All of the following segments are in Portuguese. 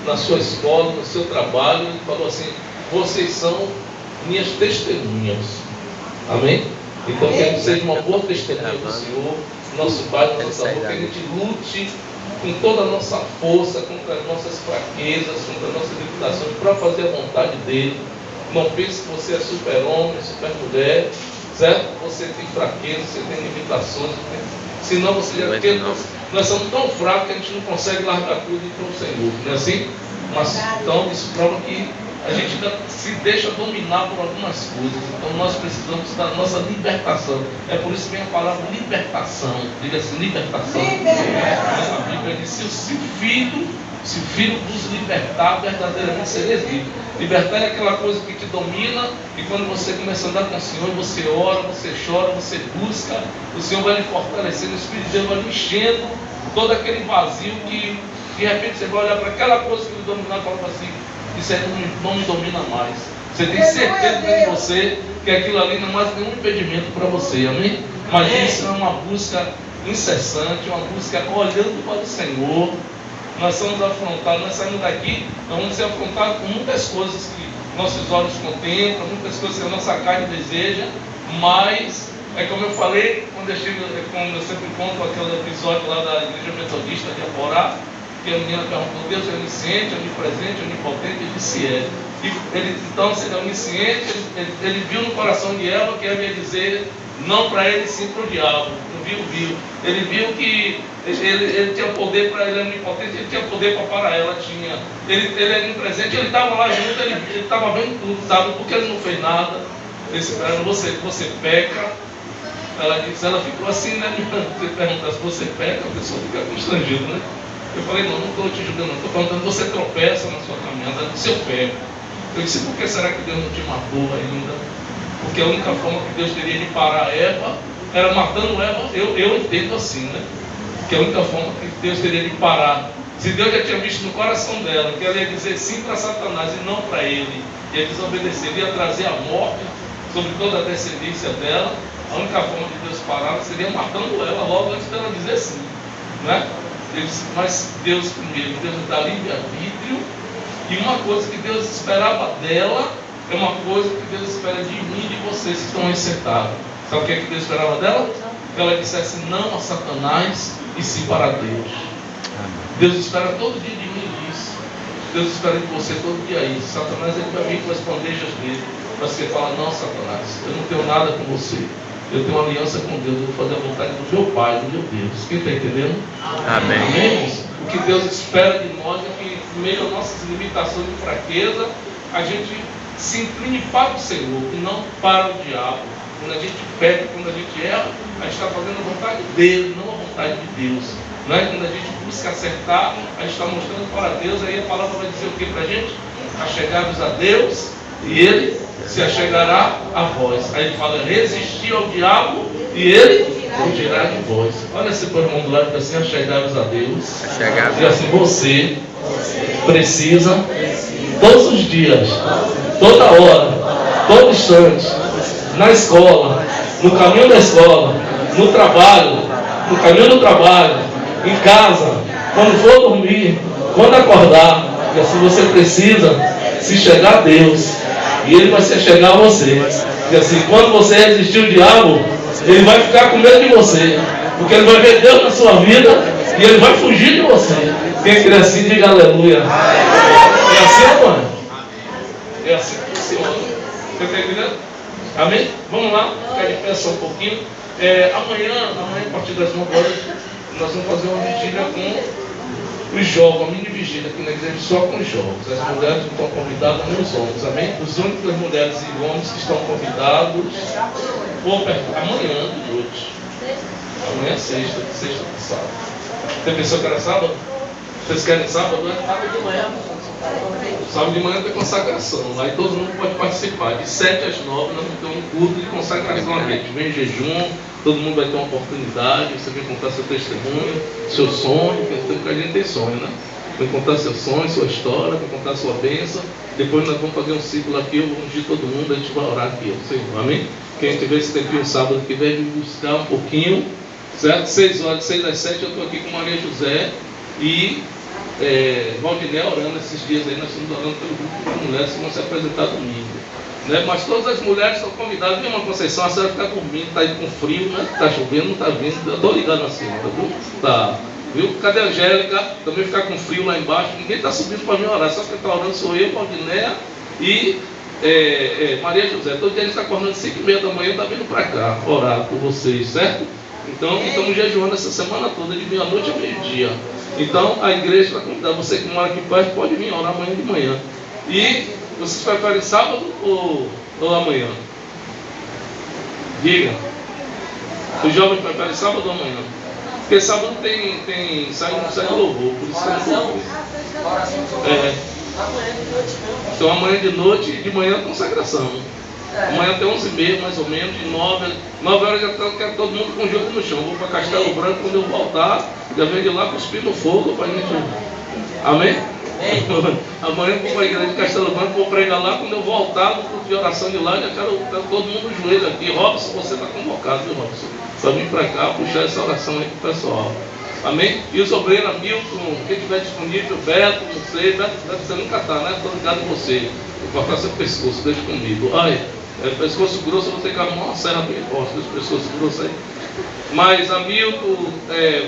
na sua escola, no seu trabalho. Ele falou assim: vocês são minhas testemunhas. Amém? Então que a gente seja uma boa testemunha do Senhor, nosso Pai, do nosso amor, que a gente lute com toda a nossa força, contra as nossas fraquezas, contra as nossas limitações, para fazer a vontade dele. Não pense que você é super-homem, super-mulher, certo? Você tem fraquezas, você tem limitações, senão você já tem. Nós somos tão fracos que a gente não consegue largar tudo e ir para o Senhor, não é assim? Mas então isso prova que a gente se deixa dominar por algumas coisas. Então nós precisamos da nossa libertação. É por isso que vem a palavra libertação. Diga assim: libertação. A Bíblia diz: se o Filho vos libertar, verdadeiramente sereis livres. Libertar é aquela coisa que te domina, e quando você começa a andar com o Senhor, você ora, você chora, você busca, o Senhor vai lhe fortalecendo, o Espírito de Deus vai lhe enchendo todo aquele vazio que de repente você vai olhar para aquela coisa que lhe dominava e falar assim: isso aí não me domina mais. Você tem certeza dentro de você que aquilo ali não é mais nenhum impedimento para você, amém? Mas isso é uma busca incessante, uma busca olhando para o Senhor. Nós somos afrontados, nós saímos daqui, nós vamos ser afrontados com muitas coisas que nossos olhos contemplam, muitas coisas que a nossa carne deseja, mas é como eu falei, quando eu sempre conto aquele episódio lá da Igreja Metodista de Aporá, que a menina perguntou: Deus é onisciente, onipresente, onipotente? Ele disse: é. Então, se ele é onisciente, ele viu no coração de Eva que ela ia dizer não para ele, sim para o diabo. Viu. Ele viu que ele tinha poder para ele, é onipotente, ele tinha poder para parar ela, tinha. Ele era onipresente, ele estava lá junto, ele estava vendo tudo, sabe? Porque ele não fez nada. Ele disse para ela: você peca. Ela disse, ela ficou assim, né? Você pergunta se você peca, a pessoa fica constrangida, né? Eu falei: não estou te julgando, não. Estou perguntando: você tropeça na sua caminhada? Ela disse: eu pego. Eu disse: por que será que Deus não te matou ainda? Porque a única forma que Deus teria de parar Eva era matando Eva. Eu entendo assim, né? Que a única forma que Deus teria de parar, se Deus já tinha visto no coração dela que ela ia dizer sim para Satanás e não para ele, ia desobedecer, ia trazer a morte sobre toda a descendência dela, a única forma de Deus parar seria matando ela logo antes dela dizer sim, né? Mas Deus primeiro, Deus dá livre-arbítrio, e uma coisa que Deus esperava dela é uma coisa que Deus espera de mim e de vocês que estão aí sentados. Sabe o que é que Deus esperava dela? Que ela dissesse não a Satanás e sim para Deus. Deus espera todo dia de mim isso. Deus espera de você todo dia isso. Satanás ele vai vir com as bandejas dele, mas você fala: não, Satanás, eu não tenho nada com você. Eu tenho uma aliança com Deus, eu vou fazer a vontade do meu Pai, do meu Deus. Quem está entendendo? Amém. Amém? O que Deus espera de nós é que, em meio às nossas limitações e fraqueza, a gente se incline para o Senhor e não para o diabo. Quando a gente peca, quando a gente erra, a gente está fazendo a vontade dele, não a vontade de Deus. Não é? Quando a gente busca acertar, a gente está mostrando para Deus. Aí a palavra vai dizer o que para a gente? Achegar-vos a Deus e Ele se achegará a vós. Aí ele fala: resistir ao diabo e ele fugirá de vós. Olha esse irmão do lado, assim: achegar-vos a Deus. E assim, você precisa todos os dias, toda hora, todo instante, na escola, no caminho da escola, no trabalho, no caminho do trabalho, em casa, quando for dormir, quando acordar. E assim você precisa se chegar a Deus e Ele vai se chegar a você. E assim, quando você resistir o diabo, ele vai ficar com medo de você, porque ele vai ver Deus na sua vida e ele vai fugir de você. Quem crê assim, diga aleluia. É assim, mano? É assim que funciona. Você está entendendo? Amém? Vamos lá, ficar de pé só um pouquinho. Amanhã, a partir das 9 horas, nós vamos fazer uma vigília com os jogos, uma mini vigília aqui na igreja só com os jogos. As mulheres não estão convidadas, nem os homens, amém? Os únicos mulheres e homens que estão convidados, amanhã de noite. Amanhã é sexta de sábado. Tem pessoa que era sábado? Vocês querem sábado, né? Sábado de manhã. Sábado de manhã tem consagração. Aí todo mundo pode participar. De 7 às 9 nós vamos ter um culto de consagração à gente. Vem em jejum, todo mundo vai ter uma oportunidade. Você vem contar seu testemunho, seu sonho, porque a gente tem sonho, né? Vem contar seu sonho, sua história, vem contar sua bênção. Depois nós vamos fazer um ciclo aqui, eu vou ungir todo mundo, a gente vai orar aqui, Senhor. Amém? Quem tiver esse tempinho sábado que vem me buscar um pouquinho, certo? 6 horas, de 6 às 7 eu estou aqui com Maria José e Valdiné orando esses dias aí, nós estamos orando pelo grupo de mulheres que vão se apresentar domingo. Né? Mas todas as mulheres são convidadas. Minha irmã Conceição, a senhora fica dormindo, está aí com frio, né? Está chovendo, não está vindo. Eu estou ligando assim, viu? Tá. Viu? Cadê a Angélica? Também ficar com frio lá embaixo. Ninguém está subindo para me orar. Só quem está orando sou eu, Valdiné e Maria José. Todo dia a gente está acordando às 5h30 da manhã, está vindo para cá orar por vocês, certo? Então, estamos jejuando essa semana toda, de meia-noite a meio-dia. Então, a igreja está convidada. Você que mora aqui perto pode vir orar amanhã de manhã. E vocês preferem sábado ou amanhã? Diga. Os jovens preferem sábado ou amanhã? Porque sábado sai louvor, por isso que eu não vou. Então amanhã de noite e de manhã consagração. Amanhã até 11h30 mais ou menos, de 9 horas já quero todo mundo com o joelho no chão. Vou para Castelo Branco, quando eu voltar, já venho de lá cuspir no fogo para a gente. Amém? Amanhã eu vou para a igreja de Castelo Branco, vou pregar lá, quando eu voltar no culto de oração de lá, já quero todo mundo no joelho aqui. Robson, você está convocado, viu, Robson? Para vir para cá, puxar essa oração aí para o pessoal. Amém? E os obreiros, Milton, quem estiver disponível, Beto, não sei, Beto você nunca está, né? Estou ligado em você. Vou cortar seu pescoço, deixa comigo. Ai, pescoço grosso, eu vou ter que arrumar uma serra bem forte, esse pescoço grosso aí. Mas Hamilton,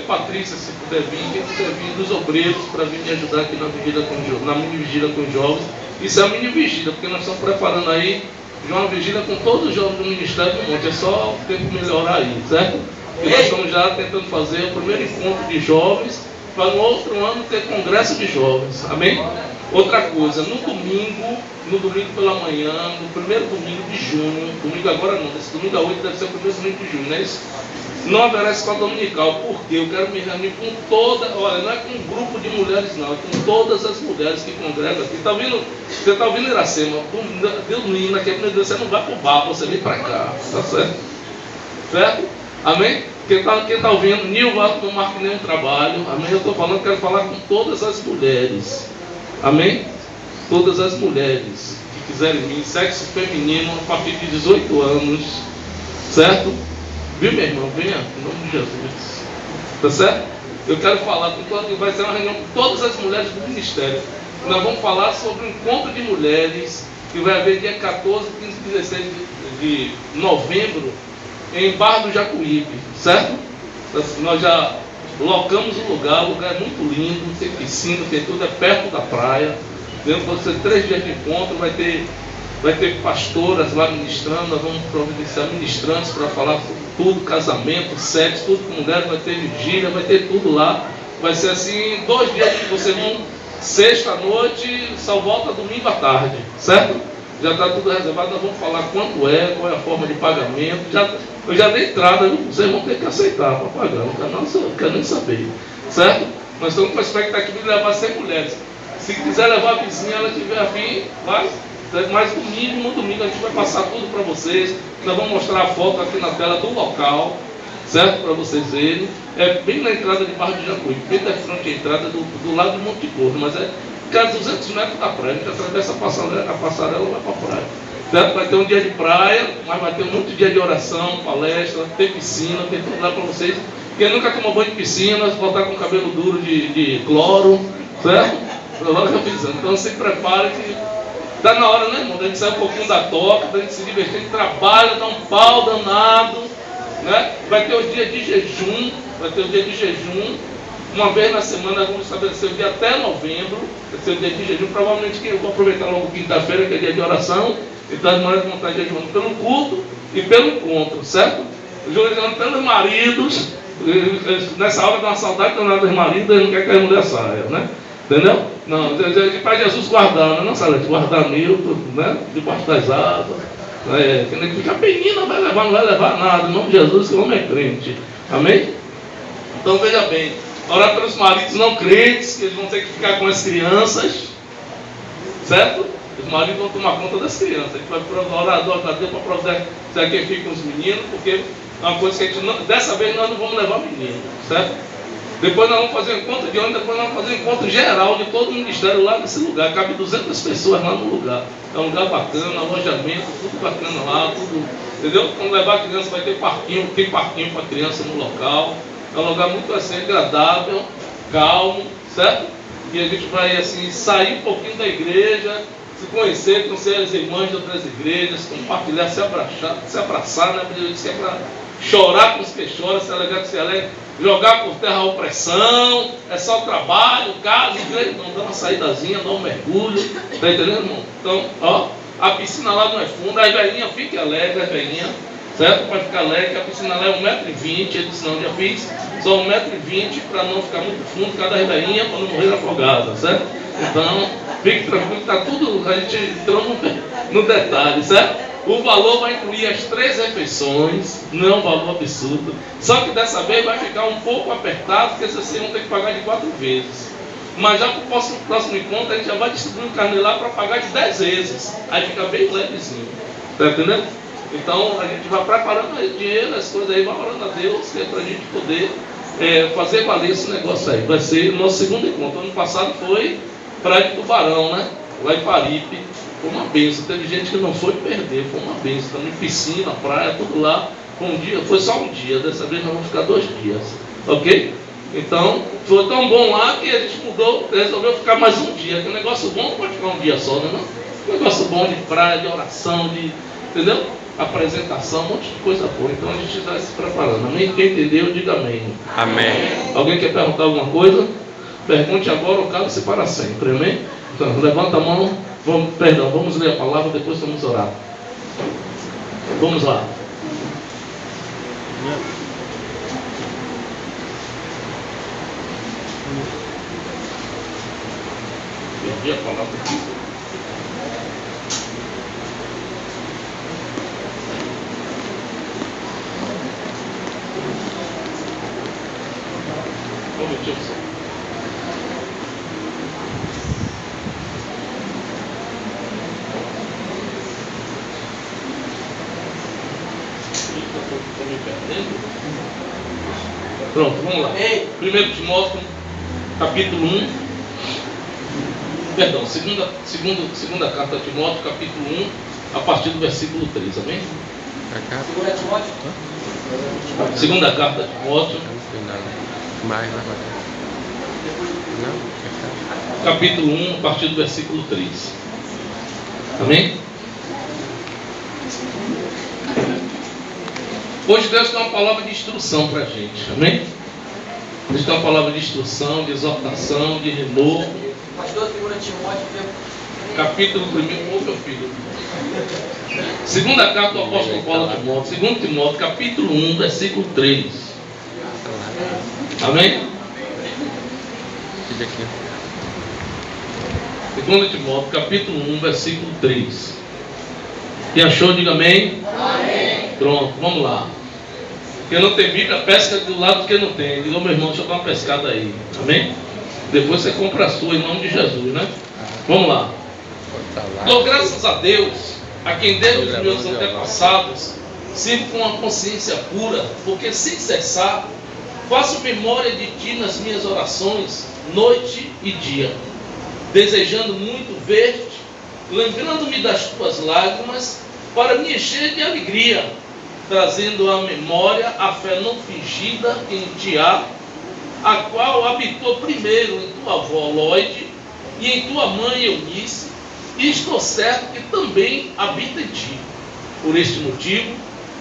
Patrícia, se puder vir, quem puder vir dos obreiros para vir me ajudar aqui na mini vigília com os jovens. Isso é a mini vigília, porque nós estamos preparando aí uma vigília com todos os jovens do Ministério do Monte. É só o tempo melhorar aí, certo? E nós estamos já tentando fazer o primeiro encontro de jovens, para no outro ano ter congresso de jovens. Amém? Outra coisa, no domingo pela manhã, no primeiro domingo de junho, domingo agora não, esse domingo a 8 deve ser o primeiro domingo de junho, não é isso? Não haverá escola dominical, porque eu quero me reunir com olha, não é com um grupo de mulheres não, é com todas as mulheres que congregam aqui. Você está ouvindo Iracema? Domingo aqui, você não vai para o bar, você vem para cá, tá certo? Certo? Amém? Quem está ouvindo, Nilva, não marque nenhum trabalho, amém? Eu estou falando, quero falar com todas as mulheres, amém? Todas as mulheres que quiserem vir, sexo feminino, a partir de 18 anos, certo? Viu, meu irmão? Venha, em nome de Jesus. Tá certo? Eu quero falar, vai ser uma reunião com todas as mulheres do ministério. Nós vamos falar sobre um encontro de mulheres que vai haver dia 14, 15 e 16 de novembro em Barra do Jacuípe, certo? Nós já locamos o lugar é muito lindo, tem piscina, tem tudo, é perto da praia. Vão ser 3 dias de encontro, vai ter pastoras lá ministrando, nós vamos providenciar ministrantes para falar tudo, casamento, sexo, tudo com mulheres, vai ter vigília, vai ter tudo lá. Vai ser assim, 2 dias que vocês vão, sexta à noite, só volta domingo à tarde, certo? Já está tudo reservado, nós vamos falar quanto qual é a forma de pagamento. Eu já dei entrada, vocês vão ter que aceitar para pagar, não quero nem saber, certo? Nós estamos com a expectativa de levar 100 mulheres. Se quiser levar a vizinha, ela tiver afim, vai. Mas no domingo a gente vai passar tudo para vocês. Nós vamos mostrar a foto aqui na tela do local, certo? Para vocês verem. É bem na entrada de Barra de Jacuípe, bem da frente da entrada do lado do Monte Gordo, mas é cada 200 metros da praia. A gente atravessa a passarela e vai para a praia. Certo? Vai ter um dia de praia, mas vai ter muito dia de oração, palestra, tem piscina, tem tudo lá para vocês. Quem nunca tomou banho de piscina, voltar com o cabelo duro de cloro, certo? Então se prepare que está na hora, né, irmão? Da gente sair um pouquinho da toca, da gente se divertir, de trabalho, dar um pau danado, né? Vai ter os dias de jejum, uma vez na semana nós vamos estabelecer o dia até novembro, vai ser o dia de jejum, provavelmente que eu vou aproveitar logo quinta-feira, que é dia de oração, então as mulheres vão estar jejuando pelo culto e pelo encontro, certo? Jejuando pelos maridos, nessa hora dá uma saudade dos maridos, eles não querem que a mulher saia, né? Entendeu? Não, para Jesus guardar, não sabe, guardar Milton, né? Debaixo das asas. Que nem fica menina, não vai levar nada. Em nome de Jesus, que o homem é crente. Amém? Então veja bem, orar pelos maridos não crentes, que eles vão ter que ficar com as crianças, certo? Os maridos vão tomar conta das crianças. A gente vai orar a Deus para providenciar quem fica com os meninos, porque é uma coisa que a gente não, dessa vez nós não vamos levar menino, certo? Depois nós vamos fazer um encontro de ônibus, depois nós vamos fazer um encontro geral de todo o ministério lá nesse lugar. Cabe 200 pessoas lá no lugar. É um lugar bacana, alojamento, tudo bacana lá, tudo. Entendeu? Quando levar a criança vai ter parquinho para a criança no local. É um lugar muito assim, agradável, calmo, certo? e a gente vai assim sair um pouquinho da igreja, se conhecer, conhecer as irmãs de outras igrejas, compartilhar, se abraçar, né? Porque diz que é para chorar com os que choram, se alegrar com os que alegram, jogar por terra a opressão, é só trabalho, casa, igreja, não, dá uma saídazinha, dá um mergulho, tá entendendo, irmão? Então, ó, a piscina lá não é funda, as velhinhas fiquem alegres, as velhinhas, certo? Pode ficar alegre, a piscina lá é 1,20 m, ele disse, não, já fiz, só 1,20 m para não ficar muito fundo, cada velhinha para não morrer afogada, certo? Então, fique tranquilo, está tudo, a gente entrou no detalhe, certo? O valor vai incluir as 3 refeições, não é um valor absurdo, só que dessa vez vai ficar um pouco apertado, porque vocês vão ter que pagar de 4 vezes. Mas já para o próximo encontro, a gente já vai distribuir um carnê lá para pagar de 10 vezes, aí fica bem levezinho, tá entendendo? Então, a gente vai preparando aí dinheiro, as coisas aí, vai orando a Deus, que é para a gente poder fazer valer esse negócio aí. Vai ser o nosso segundo encontro. Ano passado foi Praia de Tubarão, né? Lá em Paripe. Foi uma bênção. Teve gente que não foi perder, foi uma bênção. Também piscina, praia, tudo lá. Foi um dia, foi só um dia. Dessa vez nós vamos ficar 2 dias. Ok? Então, foi tão bom lá que a gente mudou, resolveu ficar mais um dia. Que um negócio bom não pode ficar um dia só, né? Não? Um negócio bom de praia, de oração, de. Entendeu? Apresentação, um monte de coisa boa. Então a gente está se preparando. Amém? Quem entendeu, diga amém. Amém. Alguém quer perguntar alguma coisa? Pergunte agora ou cale-se para sempre. Amém? Então, levanta a mão. Vamos ler a palavra, depois vamos orar. Vamos lá. Perdi a palavra aqui. Pronto, vamos lá. 1 Timóteo, capítulo 1. Perdão, segunda carta a Timóteo, capítulo 1, a partir do versículo 3, amém? Segunda carta a Timóteo. Capítulo 1, a partir do versículo 3. Amém? Hoje Deus tem uma palavra de instrução para a gente. Amém? Deus tem uma palavra de instrução, de exortação, de renovo. Pastor, 2 Timóteo, capítulo 1, meu filho. Segunda carta do apóstolo Paulo a Timóteo, 2 Timóteo, capítulo 1, versículo 3. Amém? 2 Timóteo, capítulo 1, versículo 3. Quem achou, diga amém. Amém. Pronto, vamos lá. Quem não tem Bíblia, pesca do lado do que não tem. Diga, meu irmão, deixa eu dar uma pescada aí. Amém? Depois você compra a sua em nome de Jesus, né? Vamos lá. Dou graças a Deus, a quem desde os meus antepassados sirvo com uma consciência pura, porque sem cessar faço memória de ti nas minhas orações, noite e dia, desejando muito ver-te, lembrando-me das tuas lágrimas, para me encher de alegria, trazendo à memória a fé não fingida que em ti há, a qual habitou primeiro em tua avó Lóide e em tua mãe Eunice, e estou certo que também habita em ti. Por este motivo,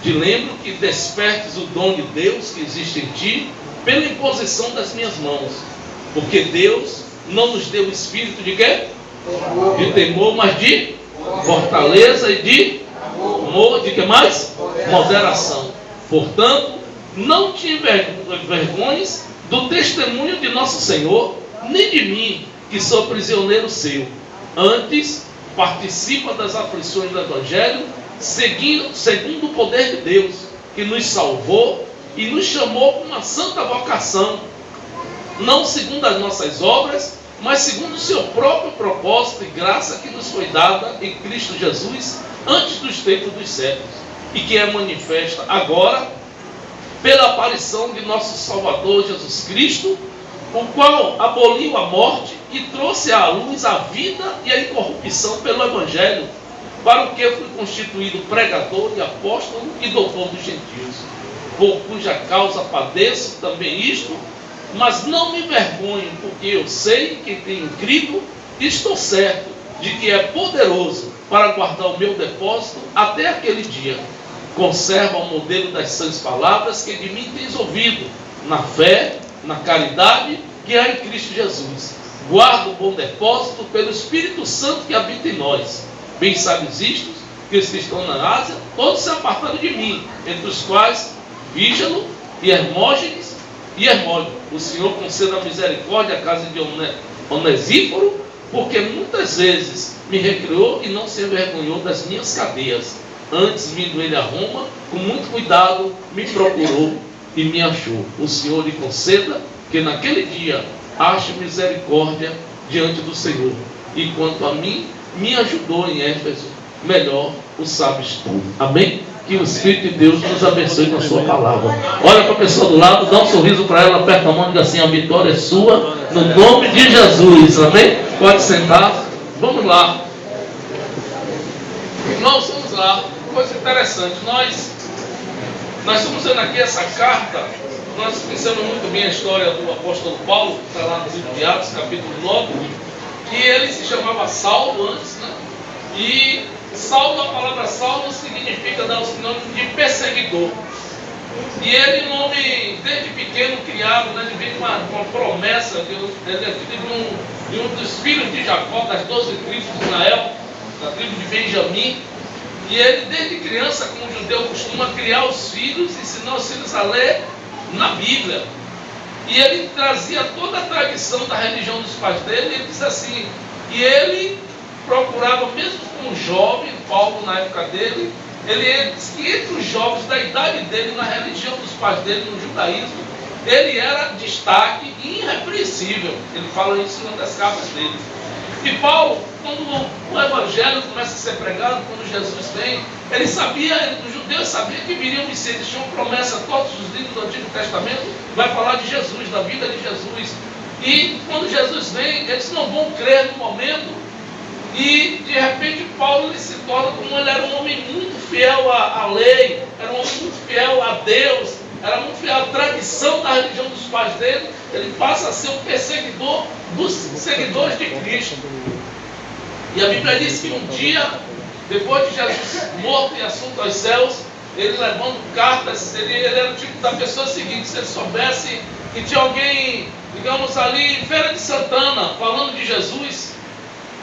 te lembro que despertes o dom de Deus que existe em ti, pela imposição das minhas mãos, porque Deus não nos deu espírito de quê? De temor, mas de fortaleza e de amor, de que mais? Moderação. Portanto, não te envergonhes do testemunho de nosso Senhor, nem de mim, que sou prisioneiro seu. Antes, participa das aflições do Evangelho, segundo o poder de Deus, que nos salvou e nos chamou com uma santa vocação, não segundo as nossas obras, mas segundo o seu próprio propósito e graça que nos foi dada em Cristo Jesus, antes dos tempos dos séculos, e que é manifesta agora pela aparição de nosso Salvador Jesus Cristo, o qual aboliu a morte e trouxe à luz a vida e a incorrupção pelo Evangelho, para o que fui constituído pregador e apóstolo e doutor dos gentios, por cuja causa padeço também isto, mas não me envergonho, porque eu sei que tenho crido e estou certo de que é poderoso para guardar o meu depósito até aquele dia. Conserva o modelo das sãs palavras que de mim tens ouvido, na fé, na caridade que há em Cristo Jesus. Guarda o bom depósito pelo Espírito Santo que habita em nós. Bem sabes isto, que os que estão na Ásia, todos se apartaram de mim, entre os quais Fígelo e Hermógenes e Hermógenes. O Senhor conceda misericórdia à casa de Onesíforo, porque muitas vezes me recriou e não se envergonhou das minhas cadeias. Antes, vindo ele a Roma, com muito cuidado, me procurou e me achou. O Senhor lhe conceda que naquele dia ache misericórdia diante do Senhor. E quanto a mim, me ajudou em Éfeso, melhor o sabes tu. Amém? Que o Espírito de Deus nos abençoe com a sua palavra. Olha para a pessoa do lado, dá um sorriso para ela, aperta a mão e diga assim: a vitória é sua, no nome de Jesus. Amém? Pode sentar. Vamos lá. Irmãos, vamos lá. Coisa interessante. Nós estamos vendo aqui essa carta. Nós conhecemos muito bem a história do apóstolo Paulo, que está lá no livro de Atos, capítulo 9. E ele se chamava Saulo antes, né? E Saulo, a palavra Saulo significa, dar o sinônimo de perseguidor. E ele, um homem desde pequeno criado, né, de uma promessa, ele é filho de um dos filhos de Jacó, das 12 tribos de Israel, da tribo de Benjamim. E ele, desde criança, como o judeu costuma, criar os filhos, ensinar os filhos a ler na Bíblia. E ele trazia toda a tradição da religião dos pais dele. E ele disse assim, e ele procurava, mesmo como jovem, Paulo na época dele, ele disse que entre os jovens da idade dele, na religião dos pais dele, no judaísmo, ele era destaque irrepreensível. Ele fala isso em uma das cartas dele. E Paulo, quando o evangelho começa a ser pregado, quando Jesus vem, ele sabia, os judeus sabiam que viria o Messias. Existia uma promessa, todos os livros do Antigo Testamento vai falar de Jesus, da vida de Jesus. E quando Jesus vem, eles não vão crer no momento. E de repente Paulo ele se torna, como ele era um homem muito fiel à lei, era um homem muito fiel a Deus, era muito fiel à tradição da religião dos pais dele, ele passa a ser um perseguidor dos seguidores de Cristo. E a Bíblia diz que um dia, depois de Jesus morto e assunto aos céus, ele levando cartas, ele era o tipo da pessoa seguinte: se ele soubesse que tinha alguém, digamos ali, em Feira de Santana, falando de Jesus,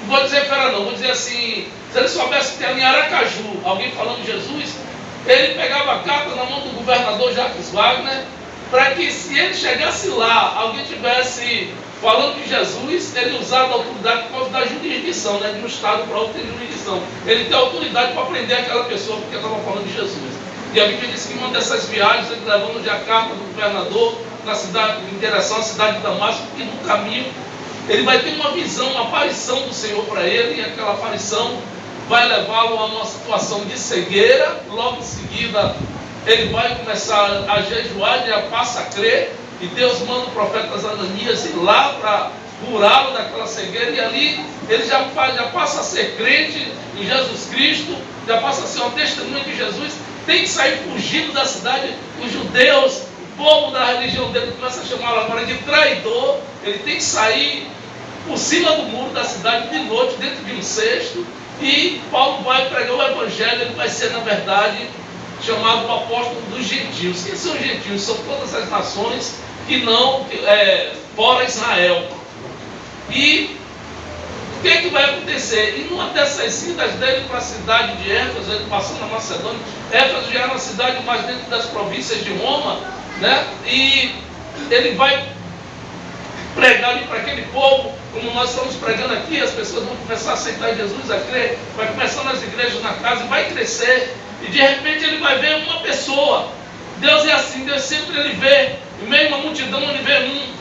não vou dizer Feira não, vou dizer assim, se ele soubesse que tem ali em Aracaju alguém falando de Jesus, ele pegava a carta na mão do governador Jacques Wagner, para que se ele chegasse lá, alguém tivesse falando de Jesus, ele usava a autoridade por causa da jurisdição, né? De um estado para outro tem jurisdição. Ele tem autoridade para prender aquela pessoa porque estava falando de Jesus. E a Bíblia diz que em uma dessas viagens, ele levando a carta do governador na cidade, em direção à cidade de Damasco, que no caminho ele vai ter uma visão, uma aparição do Senhor para ele, e aquela aparição vai levá-lo a uma situação de cegueira. Logo em seguida ele vai começar a jejuar, já passa a crer, e Deus manda o profeta Ananias ir lá para curá-lo daquela cegueira, e ali ele já passa a ser crente em Jesus Cristo, já passa a ser uma testemunha de Jesus, tem que sair fugindo da cidade. Os judeus, o povo da religião dele, começa a chamá-lo agora de traidor. Ele tem que sair por cima do muro da cidade de noite, dentro de um cesto, e Paulo vai pregar o evangelho. Ele vai ser, na verdade, chamado o apóstolo dos gentios. Quem são os gentios? São todas as nações que não, fora Israel. E o que é que vai acontecer? E numa dessas idas dele para a cidade de Éfeso, ele passando na Macedônia, Éfeso já era uma cidade mais dentro das províncias de Roma, né? E ele vai pregar ali para aquele povo, como nós estamos pregando aqui, as pessoas vão começar a aceitar Jesus, a crer, vai começar nas igrejas, na casa, vai crescer, e de repente ele vai ver uma pessoa. Deus é assim, Deus sempre ele vê, em meio a uma multidão ele vê um.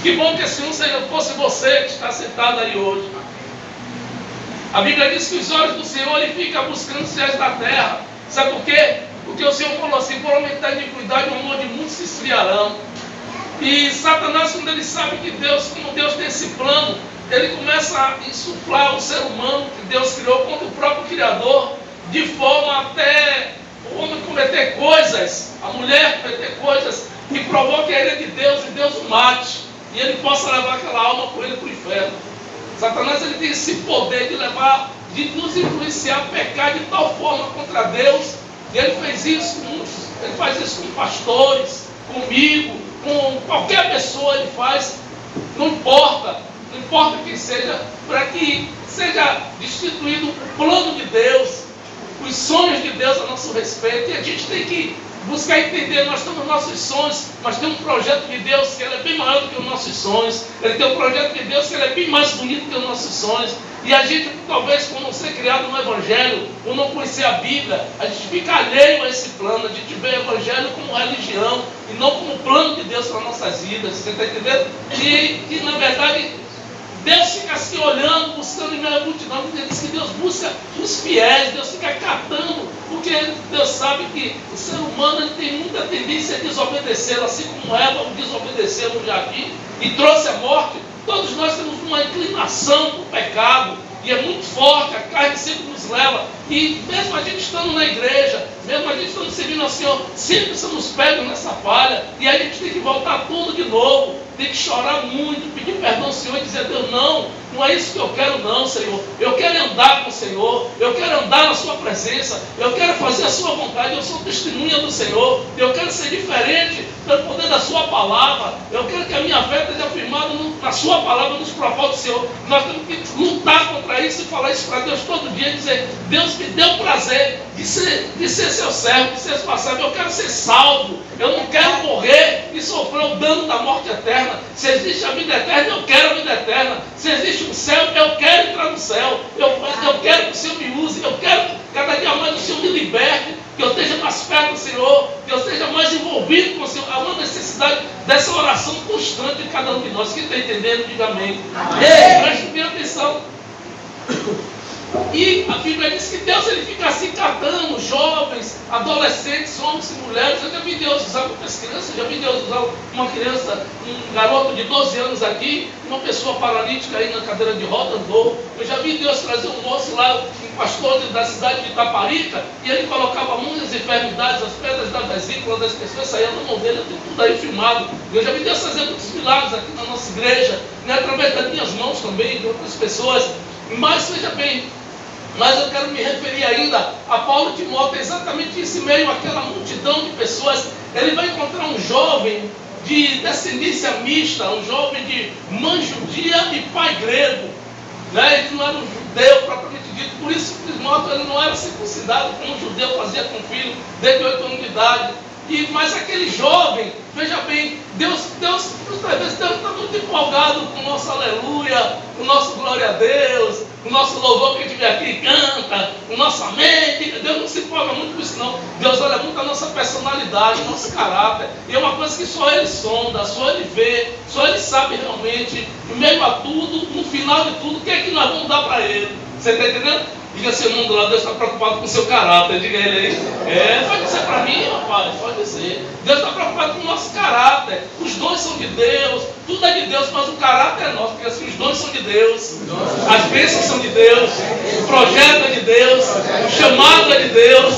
Que bom que esse um fosse você que está sentado aí hoje. A Bíblia diz que os olhos do Senhor ele fica buscando os céus da terra. Sabe por quê? Porque o Senhor falou assim: por aumentar a iniquidade, o amor de muitos se esfriarão. E Satanás, quando ele sabe que Deus, como Deus tem esse plano, ele começa a insuflar o ser humano que Deus criou contra o próprio Criador, de forma até o homem cometer coisas, a mulher cometer coisas, que provoque a ira de Deus e Deus o mate, e ele possa levar aquela alma com ele para o inferno. Satanás ele tem esse poder de levar, de nos influenciar a pecar de tal forma contra Deus, e ele fez isso com muitos, ele faz isso com pastores, comigo, com qualquer pessoa ele faz, não importa quem seja, para que seja destituído o plano de Deus, os sonhos de Deus a nosso respeito, e a gente tem que buscar entender, nós temos nossos sonhos, mas tem um projeto de Deus que ele é bem maior do que os nossos sonhos, ele tem um projeto de Deus que ele é bem mais bonito que os nossos sonhos, e a gente, talvez, por não ser criado no Evangelho, por não conhecer a Bíblia, a gente fica alheio a esse plano, a gente vê o Evangelho como religião, e não como plano de Deus para nossas vidas, você está entendendo? E na verdade, Deus fica assim olhando, buscando em meio à multidão, porque diz que Deus busca os fiéis, Deus fica catando, porque Deus sabe que o ser humano ele tem muita tendência a desobedecer, assim como Eva desobedeceu no jardim e trouxe a morte. Todos nós temos uma inclinação para o pecado, e é muito forte, a carne sempre nos leva, e mesmo a gente estando na igreja, mesmo a gente estando servindo ao Senhor, sempre somos pegos nessa falha, e a gente tem que voltar tudo de novo, tem que chorar muito, pedir perdão ao Senhor e dizer: Deus, não é isso que eu quero não, Senhor, eu quero andar com o Senhor, eu quero andar na sua presença, eu quero fazer a sua vontade, eu sou testemunha do Senhor, eu quero ser diferente pelo poder da sua palavra, eu quero que a minha fé esteja firmada na sua palavra, nos propósitos do Senhor. Nós temos que lutar contra isso e falar isso para Deus todo dia, dizer: Deus, me dê o prazer de ser seu servo, de ser sua serva, eu quero ser salvo, eu não quero morrer e sofrer o dano da morte eterna. Se existe a vida eterna, eu quero a vida eterna. Se existe um céu, eu quero entrar no céu, eu quero que o Senhor me use, eu quero cada dia mais que o Senhor me liberte, que eu esteja mais perto do Senhor, que eu esteja mais envolvido com o Senhor. Há uma necessidade dessa oração constante de cada um de nós. Quem está entendendo, diga amém. Ei, preste bem atenção. E a Bíblia diz que Deus ele fica assim catando jovens, adolescentes, homens e mulheres. Eu já vi Deus usar muitas crianças, já vi Deus usar uma criança, um garoto de 12 anos aqui, uma pessoa paralítica aí na cadeira de roda andou. Eu já vi Deus trazer um moço lá, um pastor da cidade de Itaparica, e ele colocava muitas enfermidades, as pedras da vesícula das pessoas saíam na mão dele, eu tenho tudo aí filmado. Eu já vi Deus fazer muitos milagres aqui na nossa igreja, né, através das minhas mãos também, de outras pessoas. Mas veja bem, mas eu quero me referir ainda a Paulo e Timóteo, exatamente nesse meio, aquela multidão de pessoas. Ele vai encontrar um jovem de descendência mista, um jovem de mãe judia e pai grego, né? Ele não era um judeu propriamente dito, por isso que Timóteo ele não era circuncidado como um judeu fazia com o filho desde 8 anos de idade. Mas aquele jovem, veja bem, Deus está muito empolgado com o nosso aleluia, com o nosso glória a Deus, o nosso louvor que a gente vem aqui e canta, o nosso amém. Deus não se empolga muito com isso não. Deus olha muito a nossa personalidade, o nosso caráter, e é uma coisa que só Ele sonda, só Ele vê, só Ele sabe realmente, em meio a tudo, no final de tudo, o que é que nós vamos dar para Ele. Você está entendendo? Diga seu mundo lá, Deus está preocupado com o seu caráter, diga ele aí. Pode dizer para mim, rapaz, pode dizer. Deus está preocupado com o nosso caráter. Os dons são de Deus, tudo é de Deus, mas o caráter é nosso, porque assim, os dons são de Deus, as bênçãos são de Deus, o projeto é de Deus, o chamado é de Deus,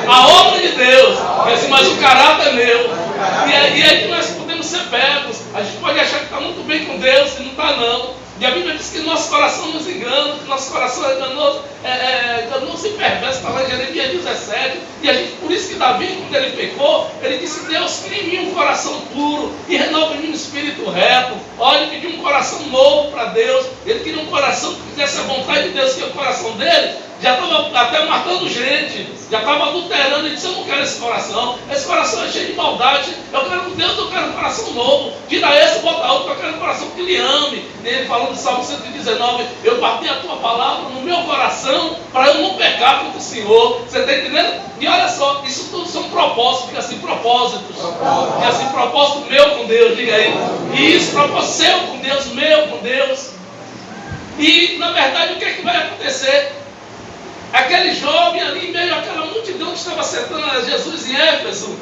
a obra é de Deus, assim, mas o caráter é meu. E aí que nós podemos ser pegos. A gente pode achar que está muito bem com Deus e não está não. E a Bíblia diz que nosso coração nos engana, que nosso coração é enganoso e perverso, está lá em Jeremias 17. E a gente, por isso que Davi, quando ele pecou, ele disse: Deus, cria em mim um coração puro e renova em mim um espírito reto. Olha, ele pediu um coração novo para Deus. Ele queria um coração que fizesse a vontade de Deus, que o coração dele já estava até matando gente, já estava adulterando. Ele disse: eu não quero esse coração é cheio de maldade, eu quero um Deus, eu quero um coração novo, tira esse, bota outro, eu quero um coração que lhe ame. E ele falou no Salmo 119, eu bati a tua palavra no meu coração, para eu não pecar contra o Senhor. Você está entendendo? E olha só, isso tudo são propósitos, diga assim, propósitos, diga assim, propósito meu com Deus, diga aí, e isso, propósito seu com Deus, meu com Deus. E na verdade o que é que vai acontecer? Aquele jovem ali em meio àquela multidão que estava sentando a Jesus em Éfeso,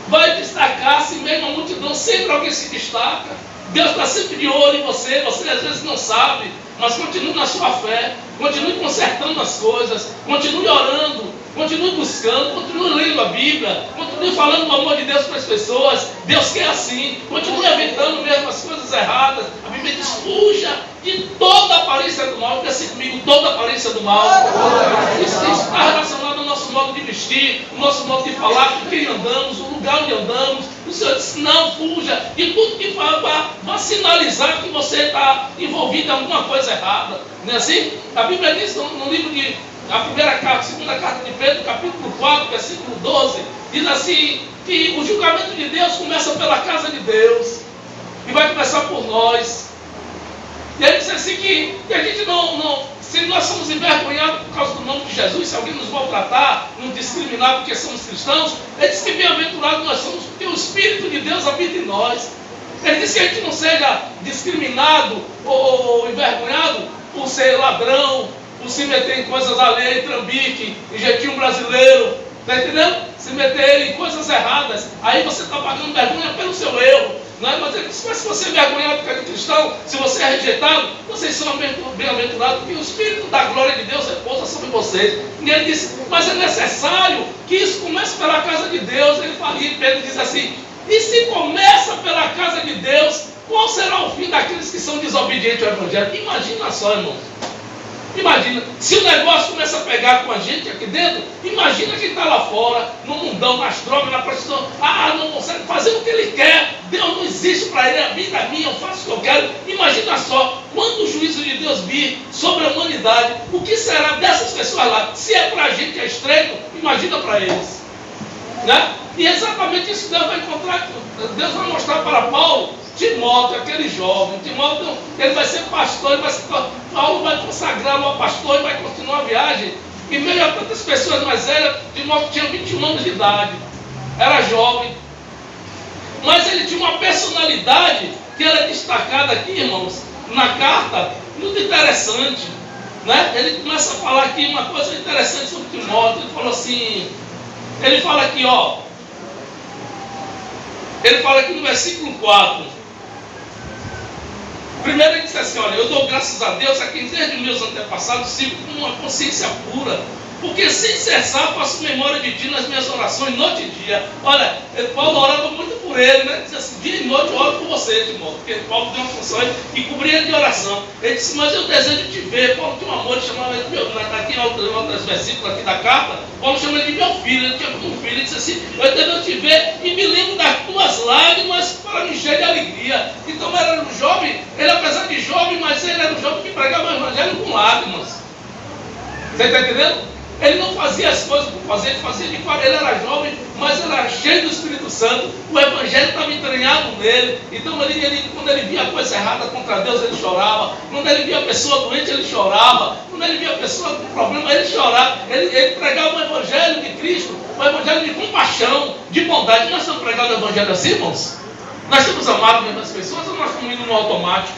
vai destacar-se em meio a uma multidão, sempre alguém se destaca. Deus está sempre de olho em você. Você às vezes não sabe, mas continue na sua fé. Continue consertando as coisas. Continue orando. Continue buscando. Continue lendo a Bíblia. Continue falando do amor de Deus para as pessoas. Deus quer assim. Continue evitando mesmo as coisas erradas. A Bíblia diz: fuja de toda aparência do mal. Diga assim comigo: toda aparência do mal. Isso está relacionado ao nosso modo de vestir, o nosso modo de falar, com quem andamos, o lugar onde andamos. O Senhor disse: não fuja de tudo que vai sinalizar que você está envolvido em alguma coisa errada. Não é assim? A Bíblia diz no livro de a segunda carta de Pedro, capítulo 4, versículo 12, diz assim, que o julgamento de Deus começa pela casa de Deus e vai começar por nós. E ele disse assim que a gente se nós somos envergonhados por causa do nome de Jesus, se alguém nos maltratar, nos discriminar porque somos cristãos, ele disse que bem-aventurados nós somos porque o Espírito de Deus habita em nós. Ele disse que a gente não seja discriminado ou envergonhado por ser ladrão, por se meter em coisas alheias, trambique, em jeitinho brasileiro, está entendendo? Se meter em coisas erradas, aí você está pagando vergonha pelo seu erro. Não é? Mas ele disse: mas se você é envergonhado porque é cristão, se você é rejeitado, vocês são bem-aventurados, porque o Espírito da glória de Deus repousa sobre vocês. E ele disse: mas é necessário que isso comece pela casa de Deus. Ele fala, e Pedro diz assim: e se começa pela casa de Deus, qual será o fim daqueles que são desobedientes ao Evangelho? Imagina só, irmão. Imagina, se o negócio começa a pegar com a gente aqui dentro, imagina quem está lá fora, no mundão, nas drogas, na prostituição, não consegue fazer o que ele quer, Deus não existe para ele, a vida é minha, eu faço o que eu quero. Imagina só, quando o juízo de Deus vir sobre a humanidade, o que será dessas pessoas lá? Se é para a gente é estreito, imagina para eles, né? E é exatamente isso que Deus vai encontrar, Deus vai mostrar para Paulo. Timóteo, aquele jovem, Timóteo, ele vai ser pastor, Paulo vai consagrá-lo a pastor e vai continuar a viagem. Em meio a tantas pessoas mais velhas, Timóteo tinha 21 anos de idade, era jovem, mas ele tinha uma personalidade que era destacada aqui, irmãos, na carta, muito interessante, né? Ele começa a falar aqui uma coisa interessante sobre Timóteo. Ele falou assim, ele fala aqui, ele fala aqui no versículo 4. Primeiro ele disse assim: olha, eu dou graças a Deus a quem desde meus antepassados sigo com uma consciência pura, porque sem cessar faço memória de ti nas minhas orações, noite e dia. Olha, Paulo orava muito por ele, né? Diz assim: dia e noite eu oro por você, Timóteo, porque Paulo tem uma função e cobria ele de oração. Ele disse: mas eu desejo te ver. Paulo tinha um amor, ele chamava ele de meu, aqui em outros versículos aqui da carta, Paulo chama ele de meu filho, ele tinha como um filho. Ele disse assim: eu desejo te ver e me lembro das tuas lágrimas para me encher de alegria. Então ele era um jovem, ele apesar de jovem, mas ele era um jovem que pregava o evangelho com lágrimas. Você está entendendo? Ele não fazia as coisas por fazer, ele fazia de fora. Ele era jovem, mas ele era cheio do Espírito Santo. O Evangelho estava entranhado nele. Então, quando ele via coisa errada contra Deus, ele chorava. Quando ele via a pessoa doente, ele chorava. Quando ele via a pessoa com problema, ele chorava. Ele pregava o Evangelho de Cristo, o Evangelho de compaixão, de bondade. Nós estamos pregando o Evangelho assim, irmãos? Nós estamos amando mesmo as pessoas ou nós estamos indo no automático?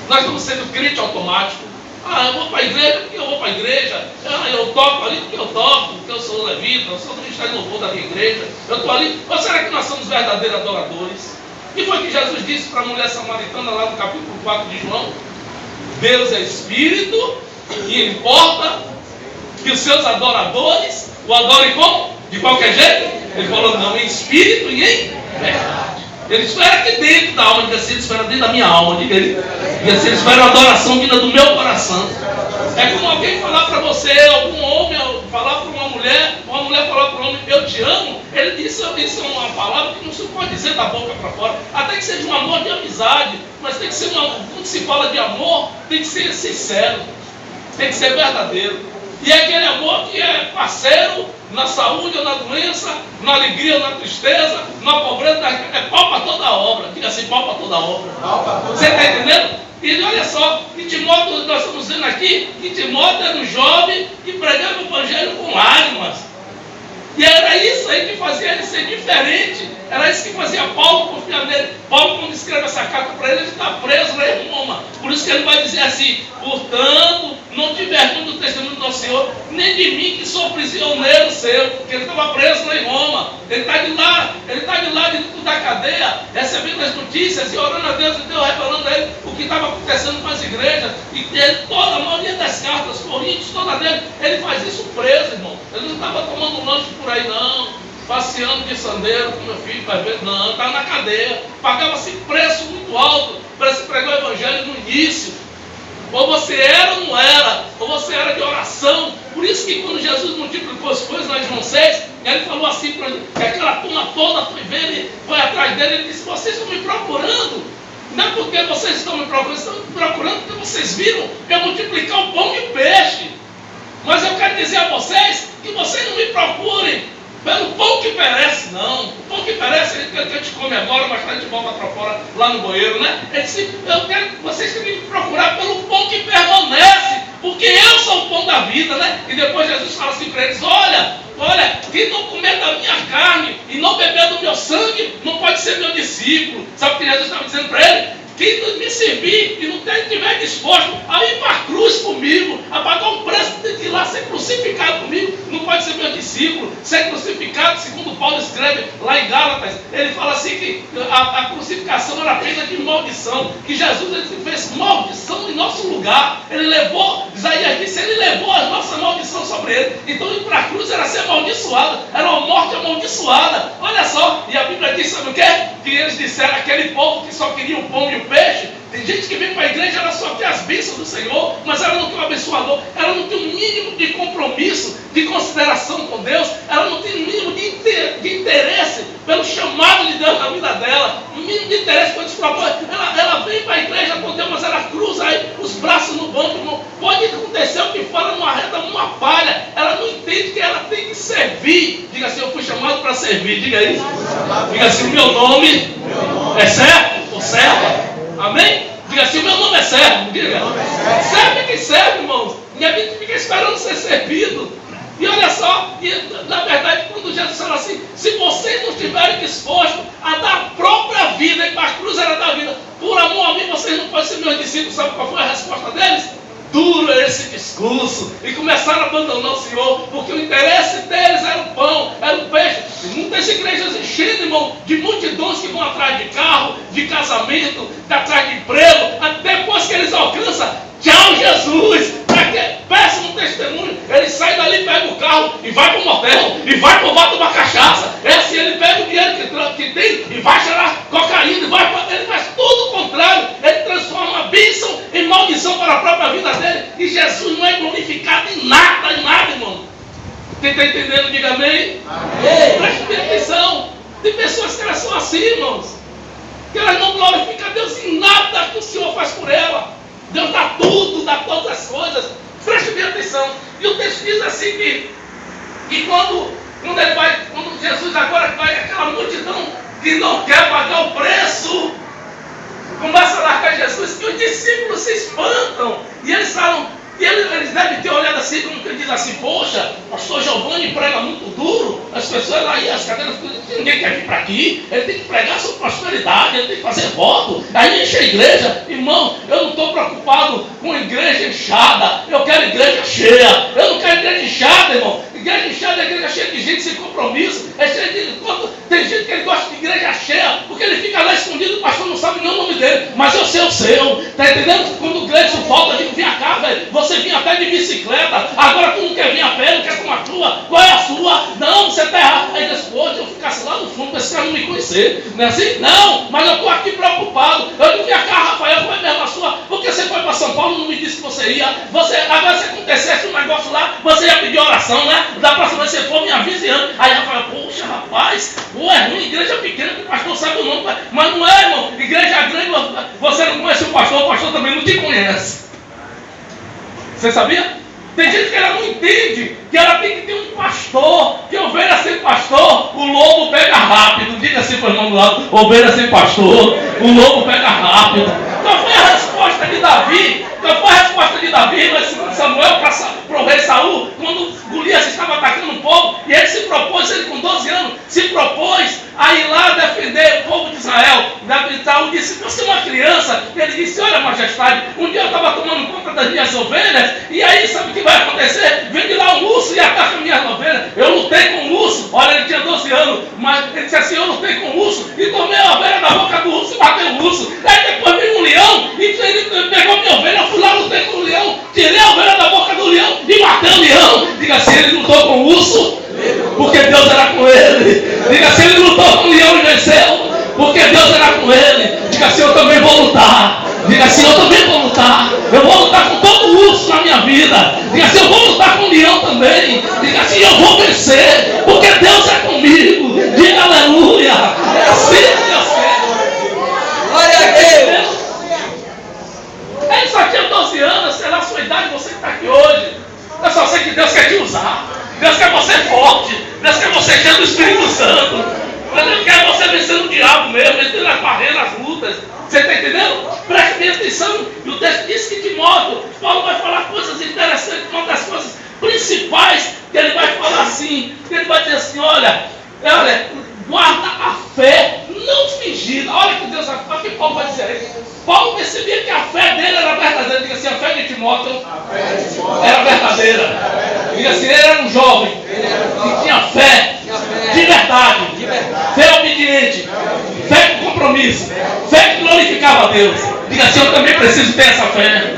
Nós estamos sendo crente automático. Eu vou para a igreja porque eu vou para a igreja. Eu toco ali porque eu toco, porque eu sou levita, eu sou do ministério de louvor da minha igreja. Eu estou ali. Ou será que nós somos verdadeiros adoradores? E foi que Jesus disse para a mulher samaritana lá no capítulo 4 de João: Deus é Espírito e importa que os seus adoradores o adorem como? De qualquer jeito? Ele falou: não, em espírito e em verdade. Ele espera aqui dentro da alma, diga assim: ele espera dentro da minha alma, diga assim, ele espera a adoração vinda do meu coração. É como alguém falar para você, algum homem falar para uma mulher falar para o homem: eu te amo. Ele disse: isso é uma palavra que não se pode dizer da boca para fora, até que seja um amor de amizade, mas tem que ser quando se fala de amor, tem que ser sincero, tem que ser verdadeiro. E é aquele amor que é parceiro na saúde ou na doença, na alegria ou na tristeza, na pobreza, é pau para toda a obra. Diga assim: pau para toda a obra. Você está entendendo? E olha só, que Timóteo, nós estamos vendo aqui, que Timóteo era um jovem que pregava o evangelho com lágrimas. E era isso aí que fazia ele ser diferente. Era isso que fazia Paulo confiar nele. Paulo, quando escreve essa carta para ele está preso lá em Roma. Por isso que ele vai dizer assim: portanto, não não tive vergonha do testemunho do nosso Senhor, nem de mim que sou prisioneiro seu, porque ele estava preso lá em Roma. Ele está de lá dentro da cadeia, recebendo as notícias e orando a Deus, e Deus revelando a ele o que estava acontecendo com as igrejas. E ele, toda a maioria das cartas, Coríntios, toda dele, ele faz isso preso, irmão. Ele não estava tomando lanche por aí, não, passeando de sandeiro com meu filho para ver, não, estava na cadeia, pagava-se preço muito alto para se pregar o evangelho no início. Ou você era ou não era, ou você era de oração. Por isso que quando Jesus multiplicou as coisas lá em João 6, ele falou assim para ele, que aquela turma toda foi ver ele, foi atrás dele, ele disse, vocês estão me procurando. Não é porque vocês estão me procurando, estão me procurando porque vocês viram eu multiplicar o pão e o peixe. Mas eu quero dizer a vocês que vocês não me procurem pelo pão que perece, não. O pão que perece é aquele que a gente come agora, mas a gente volta para fora, lá no banheiro, né? Ele disse, eu quero que vocês têm que me procurar pelo pão que permanece, porque eu sou o pão da vida, né? E depois Jesus fala assim para eles, olha, quem não comer da minha carne e não beber do meu sangue, não pode ser meu discípulo. Sabe o que Jesus estava dizendo para ele? Quem me servir e não estiver disposto a ir para a cruz comigo, a pagar um preço de ir lá ser crucificado comigo, não pode ser meu discípulo. Ser crucificado, segundo Paulo escreve lá em Gálatas, ele fala assim que a crucificação era pena de maldição, que Jesus ele fez maldição em nosso lugar. Ele levou, Isaías disse, ele levou a nossa maldição sobre ele. Então ir para a cruz era ser amaldiçoado, era uma morte amaldiçoada. Olha só, e a Bíblia diz, sabe o quê? Que eles disseram, aquele povo que só queria o pão e o peixe. Tem gente que vem para a igreja, ela só quer as bênçãos do Senhor, mas ela não tem um abençoador, ela não tem um mínimo de compromisso, de consideração com Deus, ela não tem um mínimo de interesse pelo chamado de Deus na vida dela, um mínimo de interesse pelo propósito. Ela vem para a igreja com Deus, mas ela cruza aí os braços no banco, irmão. Pode acontecer o que fala numa reta, numa palha, ela não entende que ela tem que servir. Diga assim, eu fui chamado para servir, diga isso. Diga assim, o meu nome é servo ou serva. Amém? Diga assim, o meu nome é servo. Diga. Serve quem serve, irmãos. E a gente fica esperando ser servido. E olha só, na verdade, quando Jesus fala assim, se vocês não estiverem dispostos a dar a própria vida, e para a cruz era dar vida, por amor a mim, vocês não podem ser meus discípulos. Sabe qual foi a resposta deles? Duro esse discurso, e começaram a abandonar o Senhor, porque o interesse deles era o pão, era o peixe. Muitas igrejas enchendo, irmão, de multidões que vão atrás de carro, de casamento, atrás de emprego, até depois que eles alcançam, tchau Jesus, péssimo testemunho, ele sai dali, pega o carro e vai para o motel, e vai para o bar tomar cachaça. É assim, ele pega o dinheiro que tem e vai cheirar cocaína, ele faz tudo o contrário, ele transforma a bênção em maldição para a própria vida dele, e Jesus não é glorificado em nada, irmão. Quem está entendendo, diga amém. Preste atenção, tem pessoas que elas são assim, irmãos, que elas não glorificam a Deus em nada que o Senhor faz por ela. Deus dá tudo, dá todas as coisas. Preste bem atenção. E o texto diz assim que quando Jesus agora vai, aquela multidão que não quer pagar o preço, começa a largar Jesus, e os discípulos se espantam. E eles falam, e eles devem ter olhado assim, como que diz assim, poxa, o pastor Giovanni prega muito duro, as pessoas lá, e as cadeiras, ninguém quer vir para aqui, ele tem que pregar sobre prosperidade, ele tem que fazer voto, aí enche a igreja. Irmão, eu não estou preocupado com igreja inchada, eu quero igreja cheia. Eu não quero igreja inchada, irmão. Igreja inchada é igreja cheia de gente sem compromisso, é cheia de... Tem gente que ele gosta de igreja cheia, porque ele fica lá escondido, o pastor não sabe nem o nome dele, mas eu sei o seu, tá entendendo? Quando o Gleison volta, eu digo, vem cá, velho, você vinha até de bicicleta, agora tu não quer vir a pé, não quer tomar a tua, qual é a sua? Não, você está errado. Aí diz, pô, eu ficasse lá no fundo para esse cara não me conhecer, não é assim? Não, mas eu estou aqui preocupado, eu digo, vem cá, Rafael, qual é mesmo a sua? Porque você foi para São Paulo, não me disse que você ia, agora se acontecesse um negócio lá, você ia pedir oração, né? Da próxima vez que você for, me avise antes. Aí Rafael, poxa, rapaz, é ruim, igreja pequena, que o pastor sabe o nome, mas não é, irmão, igreja grande, você não conhece o pastor também não te conhece. Você sabia? Tem gente que ela não entende que ela tem que ter um pastor, que ovelha sem pastor, o lobo pega rápido. Diga assim para o irmão do lado, ovelha sem pastor, o lobo pega rápido. Qual foi a resposta de Davi? Mas Samuel para o rei Saul, quando Golias estava atacando o povo, e ele se propôs, ele com 12 anos, se propôs a ir lá defender o povo de Israel. Saul disse, você é uma criança. Ele disse, olha majestade, um dia eu estava tomando conta das minhas ovelhas, e aí sabe o que vai acontecer? Vem de lá um urso e ataca minhas ovelhas. Eu lutei com o urso, olha, ele tinha 12 anos, mas ele disse assim, eu lutei com o urso e tomei a ovelha da boca do urso e matei o urso. Aí depois veio um leão e ele pegou minha ovelha, eu fui lá, lutei com o leão, tirei a ovelha da boca do leão e matei o leão. Diga assim, ele lutou com o urso, porque Deus era com ele. Diga assim, ele lutou com o leão e venceu, porque Deus era com ele. Diga assim, eu também vou lutar. Diga assim, eu também vou lutar. Eu vou lutar com todo urso na minha vida. Diga assim, eu vou lutar com o leão também. Diga assim, eu vou vencer, porque Deus é comigo. Diga aleluia. É assim que Deus quer. Glória a Deus. Ele só tinha 12 anos, sei lá a sua idade, você que está aqui hoje. Eu só sei que Deus quer te usar. Deus quer você forte. Deus quer você cheio do Espírito Santo. Deus quer você vencendo o diabo mesmo, vencendo as barreiras, as lutas. Você está entendendo? Preste bem atenção. E o texto diz que Timóteo, Paulo vai falar coisas interessantes. Uma das coisas principais que ele vai falar assim, que ele vai dizer assim, olha, guarda a fé não fingida. Olha que Deus, olha que Paulo vai dizer aí. Paulo percebia que a fé dele era verdadeira. Diga assim, a fé de Timóteo era verdadeira. Diga assim, ele era um jovem que tinha fé de verdade, fé obediente, fé com compromisso, fé que glorificava a Deus. Diga assim, eu também preciso ter essa fé.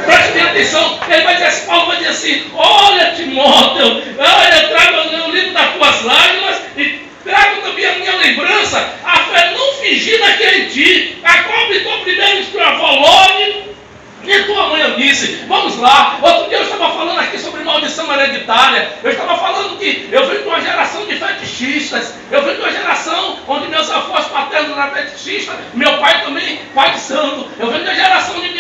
Preste bem atenção. Ele vai dizer assim, Paulo vai dizer assim, olha Timóteo, olha, traga o livro das tuas lágrimas e trago também a minha lembrança, a fé não fingida que é em ti, a qual habitou primeiro em tua avó Lone e tua mãe Eunice. Vamos lá. Outro dia eu estava falando aqui sobre maldição hereditária. Eu estava falando que eu venho de uma geração de fetichistas. Eu venho de uma geração onde meus avós paternos eram fetichistas, meu pai também, pai de santo. Eu venho de uma geração onde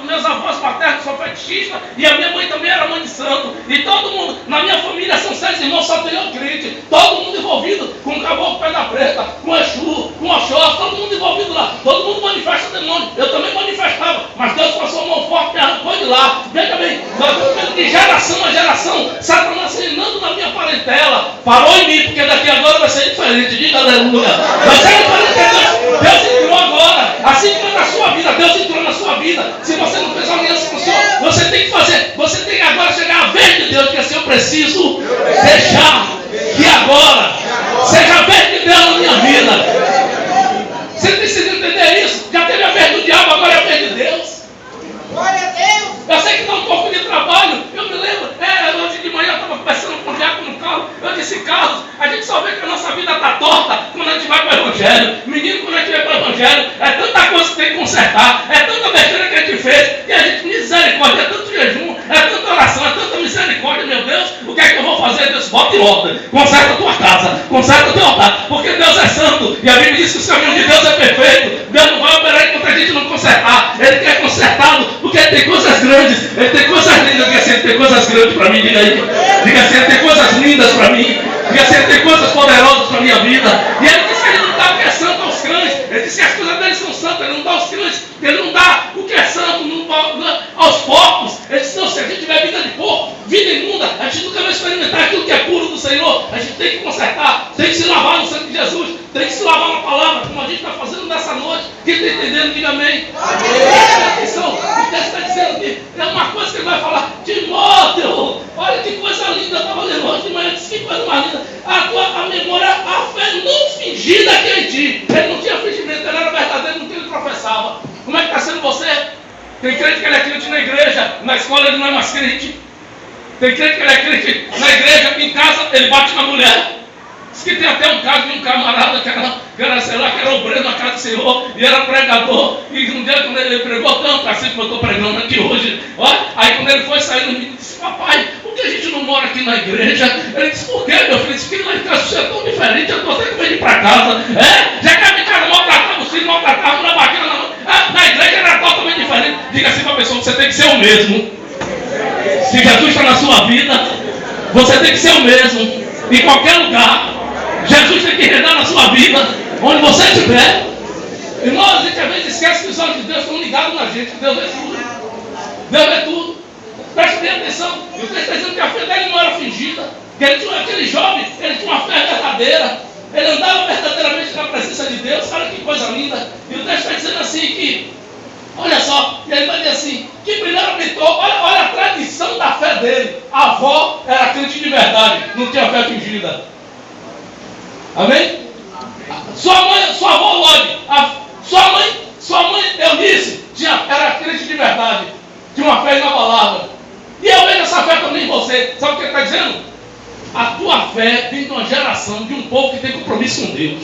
meus avós paternos são fetichistas e a minha mãe também era mãe de santo. E todo mundo, na minha família são 6 irmãos, só tem eu crente. Todo mundo envolvido com o caboclo pedra preta, com Exu, com Oxóssi, todo mundo envolvido lá. Todo mundo manifesta demônio. Eu também manifestava, mas Deus passou a mão forte, me arrancou de lá. Veja bem, nós estamos vendo de geração a geração, Satanás reinando na minha parentela. Parou em mim, porque daqui agora vai ser diferente. Diga aleluia. Vai ser diferente. Deus entrou agora. Assim como na sua vida, Deus entrou na sua vida. Se você não fez aliança com o Senhor, você tem que fazer. Você tem que agora chegar à vez de Deus, que assim eu preciso deixar que agora seja a vez de Deus na minha vida. Você precisa entender isso. Já teve a vez do diabo, agora é a vez de Deus. Glória a Deus! Eu sei que dá um pouco de trabalho. Eu me lembro, hoje de manhã eu estava conversando com o Diaco no carro. Eu disse, Carlos, a gente só vê que a nossa vida está torta quando a gente vai para o Evangelho. Menino, quando a gente vai para o Evangelho, é tanta coisa que tem que consertar, é tanta besteira que a gente fez, que a gente, misericórdia, é tanto jejum, é tanta oração, é tanta misericórdia, meu Deus, o que é que eu vou fazer? Deus, bota em ordem, conserta a tua casa, conserta o teu altar, porque Deus é santo, e a Bíblia diz que o caminho de Deus é perfeito. Deus não vai operar enquanto a gente não consertar, Ele quer consertá-lo, porque Ele tem coisas grandes, Ele tem coisas lindas. Diga assim, Ele tem coisas grandes para mim, diga aí. Diga assim, Ele tem coisas lindas para mim. Diga assim, Ele tem coisas poderosas para a minha vida. E Ele disse que Ele não dá o que é santo aos cães. Ele disse que as coisas dele são santas, Ele não dá aos cães. Ele não dá o que é santo aos porcos. Ele disse, não, se a gente tiver vida de porco, vida imunda, a gente nunca vai experimentar aquilo que é puro do Senhor. A gente tem que consertar, tem que se lavar no sangue de Jesus, tem que se lavar na palavra, como a gente está fazendo nessa noite. Quem está entendendo, diga amém. Atenção, o texto está dizendo que é uma coisa que ele vai falar, Timóteo, olha que coisa linda, eu estava lendo hoje de manhã, disse que coisa mais linda, a memória, a fé não fingida que é em ti. Ele não tinha fingimento, ele era verdadeiro no que ele professava. Como é que está sendo você? Tem crente que ele é crente na igreja, na escola ele não é mais crente. Tem crente que ele é crente na igreja, em casa ele bate na mulher. Diz que tem até um caso de um camarada que era, sei lá, que era obreiro na casa do Senhor e era pregador. E um dia quando ele pregou tanto, assim como eu estou pregando aqui hoje, ó, aí quando ele foi sair, ele disse, papai, por que a gente não mora aqui na igreja? Ele disse, por quê, meu filho? Disse que lá em casa você é tão diferente, eu estou até com medo de ir para casa. Já que a minha casa maltratava os filhos, maltratava, não batia na igreja era totalmente diferente. Diga assim para a pessoa, você tem que ser o mesmo. Se Jesus está na sua vida, você tem que ser o mesmo. Em qualquer lugar. Jesus tem que reinar na sua vida, onde você estiver. Irmãos, a gente às vezes esquece que os olhos de Deus estão ligados na gente. Deus é tudo. Deus é tudo. Preste bem atenção. E o texto está dizendo que a fé dele não era fingida. Que ele tinha, aquele jovem, ele tinha uma fé verdadeira. Ele andava verdadeiramente na presença de Deus. Olha que coisa linda. E o texto está dizendo assim que Olha só, e aí vai dizer assim, que primeiro pintou, olha a tradição da fé dele. A avó era crente de verdade, não tinha fé fingida. Amém? Sua avó Lodi, sua mãe Eunice, era crente de verdade, tinha uma fé inabalável. E eu vejo essa fé também em você. Sabe o que ele está dizendo? A tua fé vem de uma geração, de um povo que tem compromisso com Deus.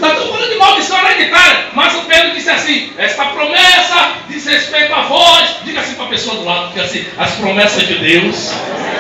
Nós estamos falando de maldição hereditária, mas o Pedro disse assim, esta promessa diz respeito a vós, diga assim para a pessoa do lado, porque assim, as promessas de Deus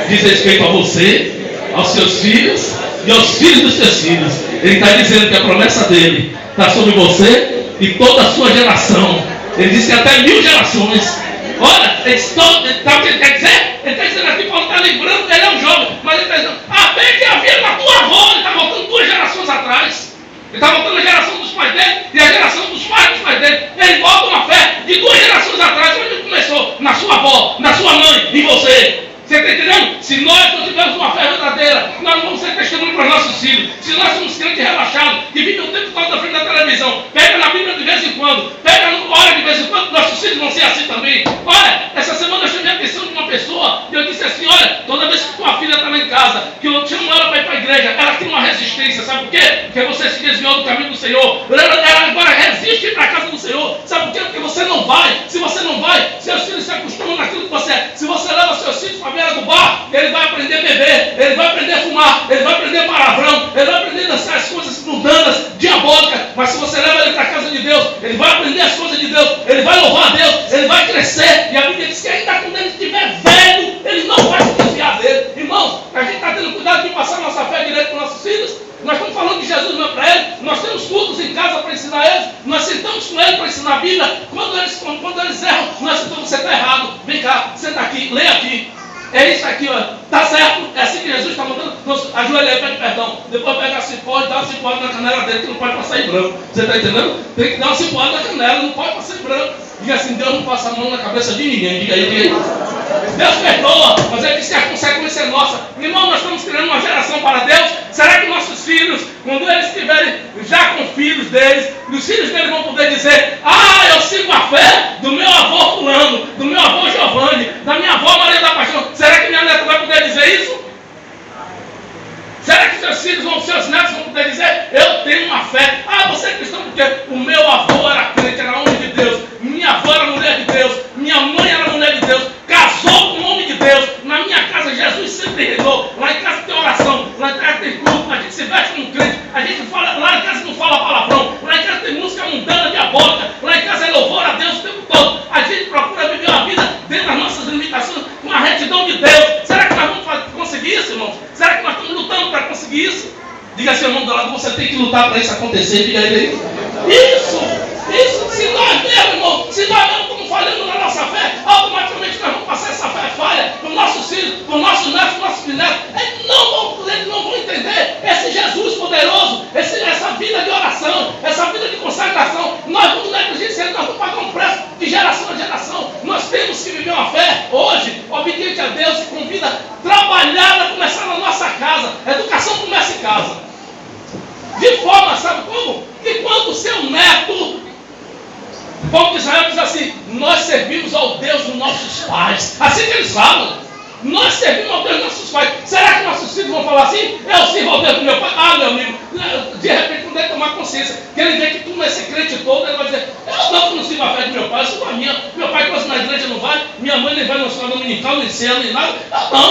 diz respeito a você, aos seus filhos e aos filhos dos seus filhos. Ele está dizendo que a promessa dele está sobre você e toda a sua geração. Ele disse que até 1000 gerações. Olha, sabe o que ele quer dizer? Ele está dizendo aqui, Paulo está lembrando que ele é um jovem, mas ele está dizendo, a fé que havia na tua avó, ele está voltando 2 gerações atrás. Ele está voltando a geração dos pais dele e a geração dos pais dele. Ele volta uma fé de 2 gerações atrás. Onde ele começou? Na sua avó, na sua mãe, em você. Você está entendendo? Se nós não tivermos uma fé verdadeira, nós não vamos ser testemunho para os nossos filhos. Se nós somos crentes relaxados, que vivem o tempo todo na frente da televisão, pega na Bíblia de vez em quando, ora de vez em quando, nossos filhos vão ser assim também. Olha, essa semana eu chamei a atenção de uma pessoa e eu disse assim, olha, toda vez que tua filha está lá em casa, que eu chamo ela para ir para a igreja, ela tem uma resistência, sabe por quê? Porque você se desviou do caminho do Senhor. Ela agora resiste ir para a casa do Senhor. Sabe por quê? Porque você não vai. Se você não vai, seus filhos se acostumam naquilo que você é. Se você leva seus filhos para a beira do bar, ele vai aprender a beber, ele vai aprender a fumar, ele vai aprender palavrão, ele vai aprender a dançar as coisas mundanas, diabólicas. Mas se você leva ele para a casa de Deus, ele vai aprender as coisas de Deus, ele vai louvar a Deus, ele vai crescer. E a Bíblia diz que ainda quando ele estiver velho, ele não vai se desviar dele. Irmãos, a gente está tendo cuidado de passar nossa fé direito para os nossos filhos. Nós estamos falando de Jesus não é para eles. Nós temos cultos em casa para ensinar eles. Nós sentamos com eles para ensinar a Bíblia. Quando eles erram, nós sentamos, você está errado. Vem cá, senta aqui, lê aqui. É isso aqui, ó. Tá certo? É assim que Jesus está mandando. Ajoelha aí, pede perdão. Depois pega a cipó e dá uma cipoada na canela dele, que não pode passar em branco. Você está entendendo? Tem que dar uma cipoada na canela, não pode passar em branco. Diga assim, Deus não passa a mão na cabeça de ninguém. Diga aí. Deus perdoa, mas ele disse que a consequência é nossa. Irmão, nós estamos criando uma geração para Deus. Será que nossos filhos, quando eles estiverem já com filhos deles, os filhos deles vão poder dizer, eu sigo a fé do meu avô fulano, do meu avô Giovanni, da minha avó Maria da Paixão. Será que minha neta vai poder dizer isso? Será que seus filhos, seus netos vão poder dizer, eu tenho uma fé? Você é cristão porque o meu avô era crente, era homem de Deus, minha avó era mulher de Deus, minha mãe era mulher de Deus, casou com um homem de Deus, na minha casa Jesus sempre rezou, lá em casa tem oração, lá em casa tem culto, a gente se veste como crente, a gente fala, lá em casa não fala palavrão, lá em casa tem música mundana, diabólica, lá em casa é louvor a Deus o tempo todo, a gente procura viver uma vida dentro das nossas limitações, com a retidão de Deus. Será que nós vamos conseguir isso, irmãos? Será que nós estamos lutando para conseguir isso? Diga assim, irmão do lado, você tem que lutar para isso acontecer, diga ele aí. Isso, se nós mesmos, irmão, se nós mesmos estamos falhando na nossa fé, automaticamente nós vamos passar essa fé falha para os nossos filhos, para os nossos netos, para os nossos bisnetos. Eles não vão entender esse Jesus poderoso, essa vida de oração, essa vida de consagração. Nós vamos negligenciar, nós vamos pagar um preço de geração a geração. Nós temos que viver uma fé hoje, obediente a Deus, e com vida trabalhada, começar na nossa casa. A educação começa em casa. De forma, sabe como? Que quando o seu neto, o povo de Israel diz assim, nós servimos ao Deus dos nossos pais. Assim que eles falam. Nós servimos ao Deus dos nossos pais. Será que nossos filhos vão falar assim? Eu sirvo ao Deus do meu pai. Meu amigo, de repente quando ele tomar consciência, que ele vê que tu não é esse crente todo, ele vai dizer, eu não sirvo a fé do meu pai, eu sirvo a minha. Meu pai quase na igreja não vai, minha mãe nem vai na escola dominical, nem cena, nem nada.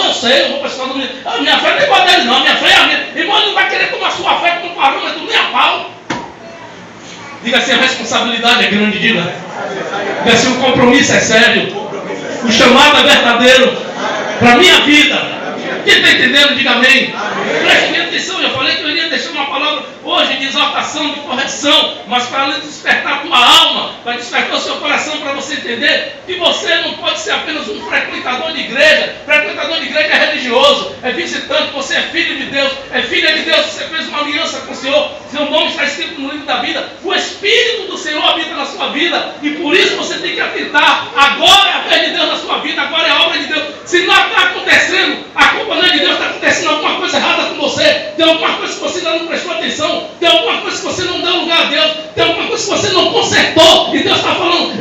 Eu sei, eu vou para a escola dominical. Minha fé não é igual a dele não, minha fé é a minha. Irmão, ele não vai querer tomar sua fé como parâmetro, nem a pau. Diga assim, a responsabilidade é grande, diga. Diga assim, o compromisso é sério. O chamado é verdadeiro. Para a minha vida. Quem está entendendo, diga amém. Preste atenção, eu falei que eu iria deixar uma palavra hoje de exaltação, de correção, mas para despertar a tua alma, para despertar o seu coração, para você entender que você não pode ser apenas um frequentador de igreja. Frequentador de igreja é religioso, é visitante, você é filho de Deus, é filha de Deus, você fez uma aliança com o Senhor, seu nome está escrito no livro da vida, o Espírito do Senhor habita na sua vida, e por isso você tem que atentar. Agora é a fé de Deus na sua vida, agora é a obra de Deus. Se não está acontecendo, a culpa não é de Deus, está acontecendo alguma coisa errada com você, tem alguma coisa que você ainda não prestou atenção, tem alguma coisa que você não deu lugar a Deus, tem alguma coisa que você não consertou, e Deus está falando,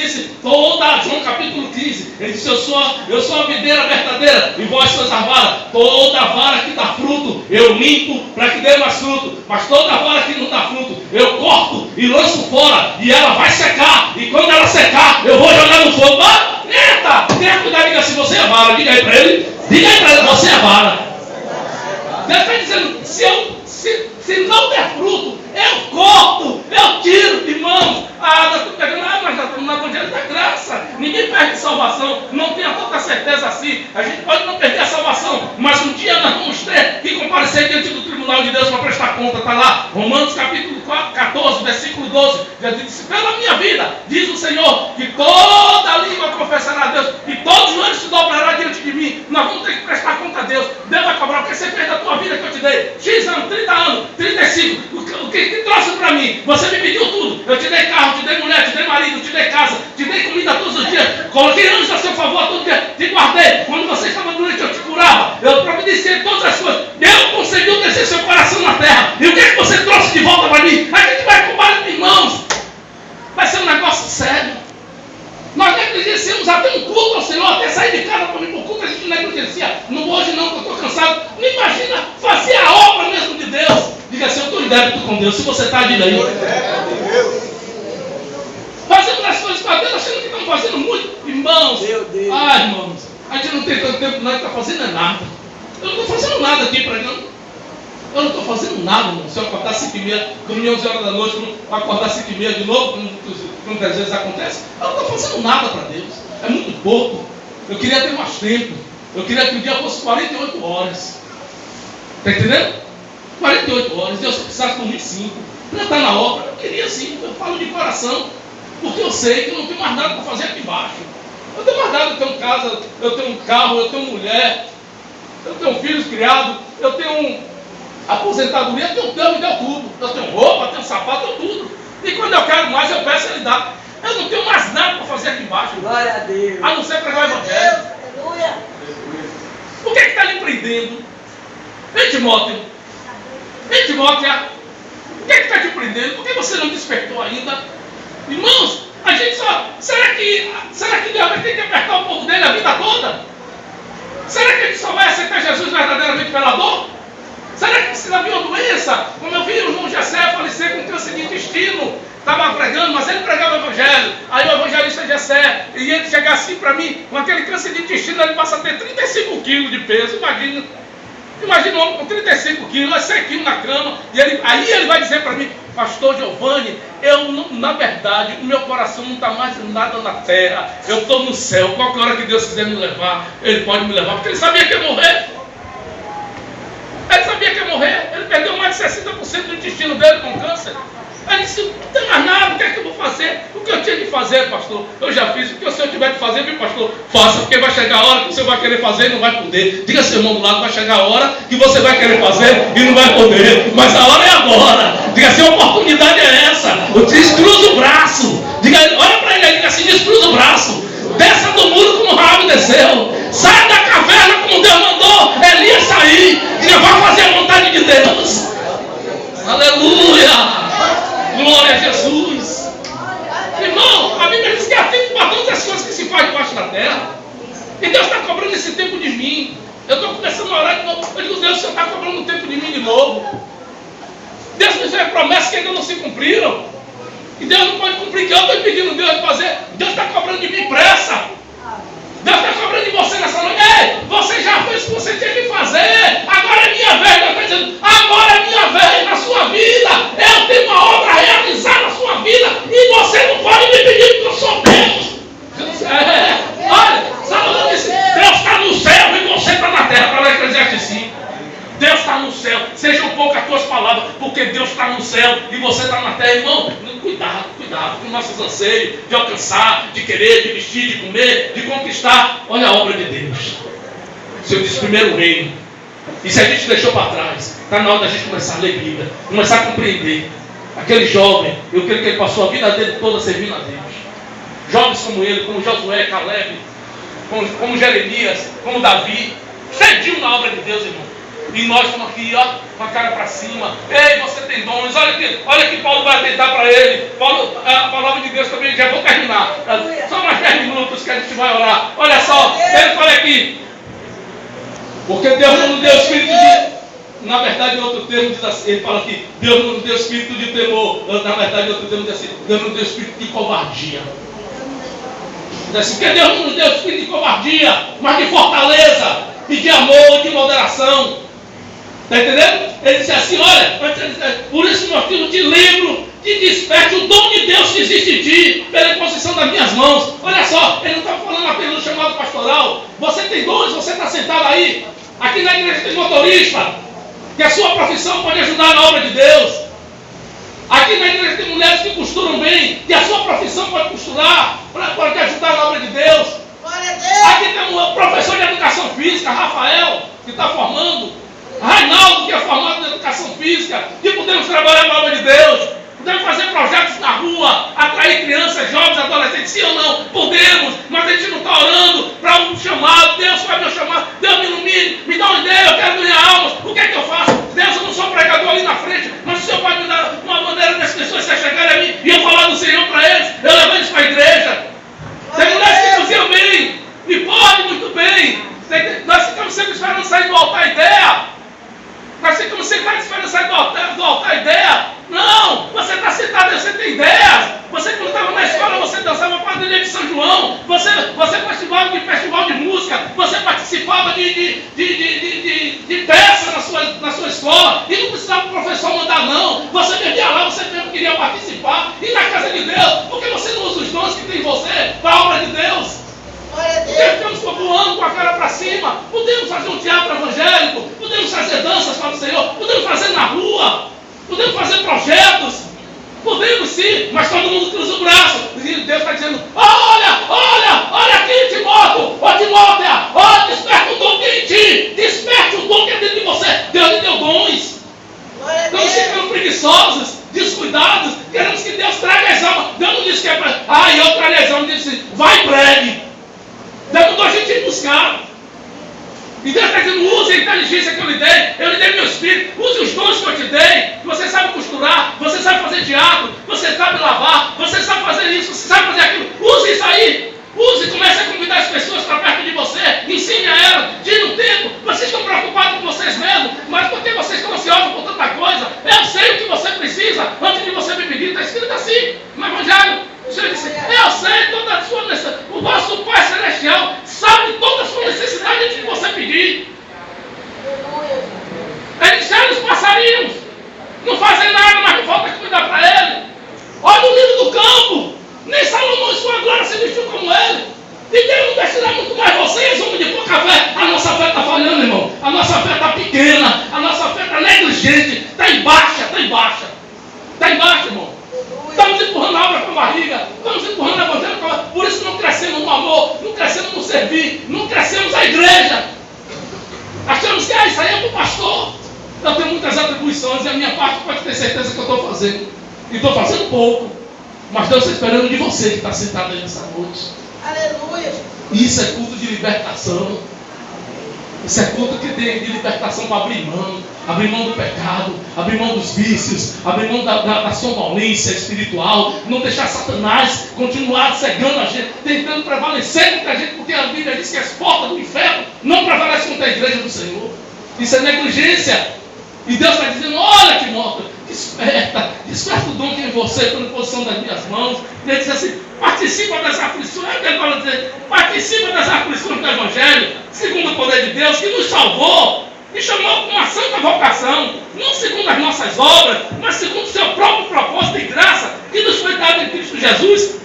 disse, João capítulo 15, ele disse, eu sou a videira verdadeira, e vós sois a vara. Toda vara que dá fruto, eu limpo para que dê mais fruto. Mas toda vara que não dá fruto, eu corto e lanço fora, e ela vai secar. E quando ela secar, eu vou jogar no fogo. Eita! Tenha cuidado, diga assim, você é vara. Diga aí para ele, você é vara. Deus está dizendo, se não der fruto, eu corto, eu tiro, irmãos. Nós estamos pegando, mas nós estamos na evangelho da graça. Ninguém perde salvação, não tenha tanta certeza assim. A gente pode não perder a salvação, mas um dia nós vamos ter que comparecer diante do tribunal de Deus para prestar conta. Está lá, Romanos capítulo 14, versículo 12. Já disse, pela minha vida, diz o Senhor, que toda língua confessará a Deus, e todos os joelhos se dobrará diante de mim. Nós vamos ter que prestar conta a Deus. Deus vai cobrar o que você fez da tua vida que eu te dei. X anos, 30 anos, 35. O que trouxe para mim? Você me pediu tudo. Eu te dei carro, te dei mulher, te dei marido, te dei casa, te dei comida todos os dias. Coloquei anjos a seu favor todo dia. Te guardei. Quando você estava doente, eu te curava. Eu providenciei todas as coisas. Deus conseguiu descer seu coração na terra. E o que é que você trouxe de volta para mim? A gente vai cobrar, irmãos. Vai ser um negócio sério. Nós negligenciamos até um culto ao Senhor, até sair de casa para vir para o culto, a gente negligencia. Não hoje não, que eu estou cansado. Não imagina fazer a obra mesmo de Deus. Diga assim, eu estou em débito com Deus. Se você está, diga aí. Fazendo as coisas para Deus, achando que estamos fazendo muito. Irmãos, irmãos, a gente não tem tanto tempo, nós está fazendo nada. Eu não estou fazendo nada aqui para Deus. Eu não estou fazendo nada, irmão. Se eu acordar 5h30, dormir 11 horas da noite, acordar 5h30 de novo, como às vezes acontece, eu não estou fazendo nada para Deus. É muito pouco. Eu queria ter mais tempo. Eu queria que o dia fosse 48 horas. Está entendendo? 48 horas. Deus precisasse dormir 5. Para estar na obra, eu queria 5. Eu falo de coração, porque eu sei que eu não tenho mais nada para fazer aqui embaixo. Eu tenho mais nada, eu tenho casa, eu tenho um carro, eu tenho mulher, eu tenho filhos criados, eu tenho aposentadoria, eu tenho Deus me deu tudo. Eu tenho roupa, eu tenho sapato, eu tenho tudo. E quando eu quero mais, eu peço, Ele dá. Eu não tenho mais nada para fazer aqui embaixo. Glória a Deus. A não ser pregar o Evangelho. Aleluia. O que está lhe prendendo? Vem, Timóteo. Vem, Timóteo. O que está te prendendo? Por que você não despertou ainda? Irmãos, a gente só... Será que Deus vai ter que apertar o povo dele a vida toda? Será que a gente só vai aceitar Jesus verdadeiramente pela dor? Será que se havia uma doença? Como eu vi o irmão Jessé falecer com câncer de intestino, estava pregando, mas ele pregava o Evangelho. Aí o evangelista Jessé, e ele chegar assim para mim, com aquele câncer de intestino, ele passa a ter 35 quilos de peso. Imagina um homem com 35 quilos, sequinho na cama, e aí ele vai dizer para mim, pastor Giovanni, na verdade, o meu coração não está mais nada na terra, eu estou no céu, qualquer hora que Deus quiser me levar, Ele pode me levar, porque ele sabia que ia morrer. Ele sabia que ia morrer, ele perdeu mais de 60% do intestino dele com câncer. Ele disse, não tem mais nada, o que é que eu vou fazer? O que eu tinha de fazer, pastor? Eu já fiz, o que o senhor tiver de fazer, viu, pastor? Faça, porque vai chegar a hora que você vai querer fazer e não vai poder. Diga seu irmão do lado, vai chegar a hora que você vai querer fazer e não vai poder. Mas a hora é agora. Diga assim, a oportunidade é essa. Descruza o braço. Diga, olha para ele aí, diga assim, descruza o braço. Desça do muro como Rabi desceu. Sai da caverna como Deus mandou Elias sair. Diga, vai fazer a vontade de Deus. Aleluia. Glória a Jesus. Irmão, a Bíblia diz que há tempo para todas as coisas que se faz debaixo da terra. E Deus está cobrando esse tempo de mim. Eu estou começando a orar de novo. Eu digo, Deus, o Senhor está cobrando o tempo de mim de novo. Deus me fez promessas que ainda não se cumpriram. E Deus não pode cumprir o que eu estou pedindo Deus de fazer. Deus está cobrando de mim pressa. Deus está cobrando de você nessa noite. Ei, você já fez o que você tinha que fazer. Agora é minha vez. Deus está dizendo, agora é minha vez na sua vida. Eu tenho uma obra a realizar na sua vida. E você não pode me pedir porque eu sou Deus. Olha, Salomão disse, Deus está no céu e você está na terra. Para lá Eclesiastes 5. Deus está no céu, sejam poucas as tuas palavras, porque Deus está no céu e você está na terra, irmão. Cuidado com nossos anseios de alcançar, de querer, de vestir, de comer, de conquistar. Olha a obra de Deus. O Senhor disse primeiro o reino. E se a gente deixou para trás, está na hora da gente começar a ler Bíblia, começar a compreender. Aquele jovem, eu creio que ele passou a vida dele toda servindo a Deus. Jovens como ele, como Josué, Caleb, como Jeremias, como Davi, cediam na obra de Deus, irmão. E nós estamos aqui, ó, com a cara para cima. Ei, você tem dons. Olha que Paulo vai tentar para ele. Paulo, a palavra de Deus também, já vou terminar. Só mais 10 minutos que a gente vai orar. Olha só, ele fala aqui. Porque Deus não nos deu espírito de... Na verdade, em outro termo diz assim, ele fala aqui, Deus não nos deu espírito de temor. Na verdade, em outro termo diz assim, Deus não nos deu espírito de covardia. Diz assim, porque Deus não nos deu espírito de covardia, mas de fortaleza, e de amor, de moderação. Está entendendo? Ele disse assim, olha, por esse motivo te livro, te desperte o dom de Deus que existe em ti, pela imposição das minhas mãos. Olha só, ele não está falando apenas do chamado pastoral. Você tem dons, você está sentado aí. Aqui na igreja tem motorista, que a sua profissão pode ajudar na obra de Deus. Aqui na igreja tem mulheres que costuram bem, que a sua profissão pode costurar, pode ajudar na obra de Deus. Aqui tem um professor de educação física, Rafael, que está formando, Reinaldo, que é formado em educação física, que podemos trabalhar na obra de Deus. Podemos fazer projetos na rua, atrair crianças, jovens, adolescentes, sim ou não? Podemos, mas a gente não está orando para um chamado. Deus vai me chamar, Deus me ilumine, me dá uma ideia, eu quero ganhar almas. O que é que eu faço? Deus, eu não sou pregador ali na frente, mas o Senhor pode me dar uma maneira das pessoas se chegarem a mim e eu falar do Senhor para eles, eu levo eles para a igreja. Tem mulheres que cozinham bem, e pode muito bem. Nós ficamos sempre esperando sair do altar a ideia. Nós ficamos sempre esperando sair do altar a ideia. Não, você está sentado, você tem ideias. Você quando estava na escola, você dançava quadrilha de São João. Você participava de festival de música. Você participava de peça na sua escola. E não precisava o professor mandar não. Você bebia lá, você mesmo queria participar. E na casa de Deus, por que você não usa os dons que tem em você para a obra de Deus? Porque ficamos voando com a cara para cima. Podemos fazer um teatro evangélico, podemos fazer danças para o Senhor, podemos fazer na rua, podemos fazer projetos, podemos sim, mas todo mundo cruza o braço. E Deus está dizendo, olha aqui, Timóteo, Timóteo, desperta o dom que é em ti, desperte o dom que é dentro de você. Deus lhe deu dons. Estamos ficando preguiçosos, descuidados, queremos que Deus traga as almas. Deus não disse que é para... eu trago as almas, Deus disse, vai e pregue. Deus mandou a gente ir buscar. E Deus está dizendo, use a inteligência que eu lhe dei meu espírito, use os dons que eu te dei. Você sabe costurar, você sabe fazer teatro, você sabe lavar, você sabe fazer isso, você sabe fazer aquilo. Use isso aí. Use e comece a convidar as pessoas para perto de você. Ensine a elas, tire um tempo. Vocês estão preocupados com vocês mesmos, mas porque vocês estão ansiosos por tanta coisa. Eu sei o que você precisa antes de você me pedir. Está escrito assim no Evangelho. O Senhor disse, eu sei toda a sua necessidade. O vosso Pai Celestial sabe toda a sua necessidade antes de você pedir. Ele disse, os passarinhos não fazem nada, mas não falta cuidar para ele. Olha o lírio do campo. Nem Salomão em sua glória se vestiu como ele. E Deus não vestirá muito mais vocês, homem de pouca fé. A nossa fé está falhando, irmão. A nossa fé está pequena. A nossa fé está negligente. Está em baixa, está em baixa. Está em baixa, irmão. Estamos empurrando a obra com a barriga. Estamos empurrando a evangelho com a barriga. Por isso não crescemos no amor. Não crescemos no servir. Não crescemos a igreja. Achamos que isso aí é para o pastor. Eu tenho muitas atribuições e a minha parte pode ter certeza que eu estou fazendo. E estou fazendo pouco. Mas Deus está esperando de você que está sentado aí nessa noite. Aleluia. Isso é culto de libertação. Isso é culto que tem de libertação para abrir mão do pecado, abrir mão dos vícios, abrir mão da sonolência espiritual, não deixar Satanás continuar cegando a gente, tentando prevalecer contra a gente, porque a Bíblia diz que as portas do inferno não prevalecem contra a igreja do Senhor. Isso é negligência. E Deus está dizendo, olha Timóteo, desperta o dom que é em você pela imposição das minhas mãos. Ele diz assim, participa das aflições, ele fala dizer, participa das aflições do Evangelho, segundo o poder de Deus, que nos salvou e chamou com uma santa vocação, não segundo as nossas obras, mas segundo o seu próprio propósito e graça, que nos foi dado em Cristo Jesus,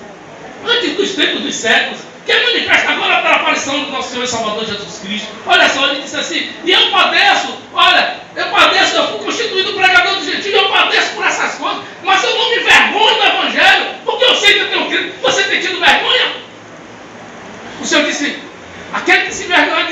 antes dos tempos dos séculos, que é manifesta agora pela aparição do nosso Senhor e Salvador Jesus Cristo. Olha só, ele disse assim, e eu padeço, eu fui constituído pregador do gentil, eu padeço por essas coisas, mas eu não me envergonho do Evangelho, porque eu sei que eu tenho crido. Você tem tido vergonha? O Senhor disse, aquele que se envergonha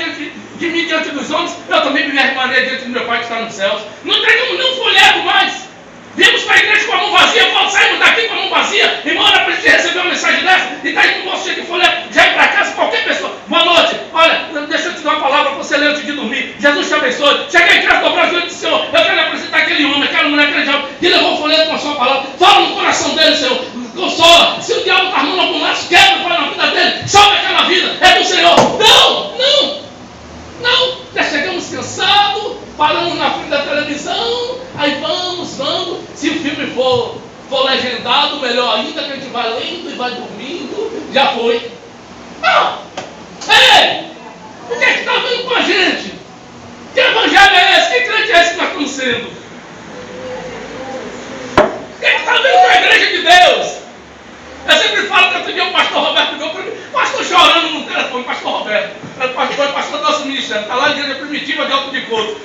de mim diante dos homens, eu também me envergonharei diante do meu Pai que está nos céus. Não entregamos nem um folheto mais. Viemos para a igreja com a mão vazia, saímos daqui com a mão vazia, e uma hora para a gente receber uma mensagem dessa, e está aí com o bolso cheio de folheto, já ir para casa, qualquer pessoa, boa noite, olha, deixa eu te dar uma palavra para você ler antes de dormir, Jesus te abençoe, chega em casa, diabo está armando algum laço, quebra, vai na vida dele, salva aquela vida, é do Senhor. Não, já chegamos cansados, paramos na frente da televisão, aí vamos, se o filme for legendado, melhor ainda, que a gente vai lendo e vai dormindo, já foi. Ei, o que é que está vendo com a gente? Que evangelho é esse? Que crente é esse que nós estamos sendo? O que é que está vendo com a igreja de Deus? Eu sempre falo que outro dia o pastor Roberto ligou para mim, pastor chorando no telefone, pastor Roberto, pastor do nosso ministério, está lá na igreja primitiva de Alto de Couto,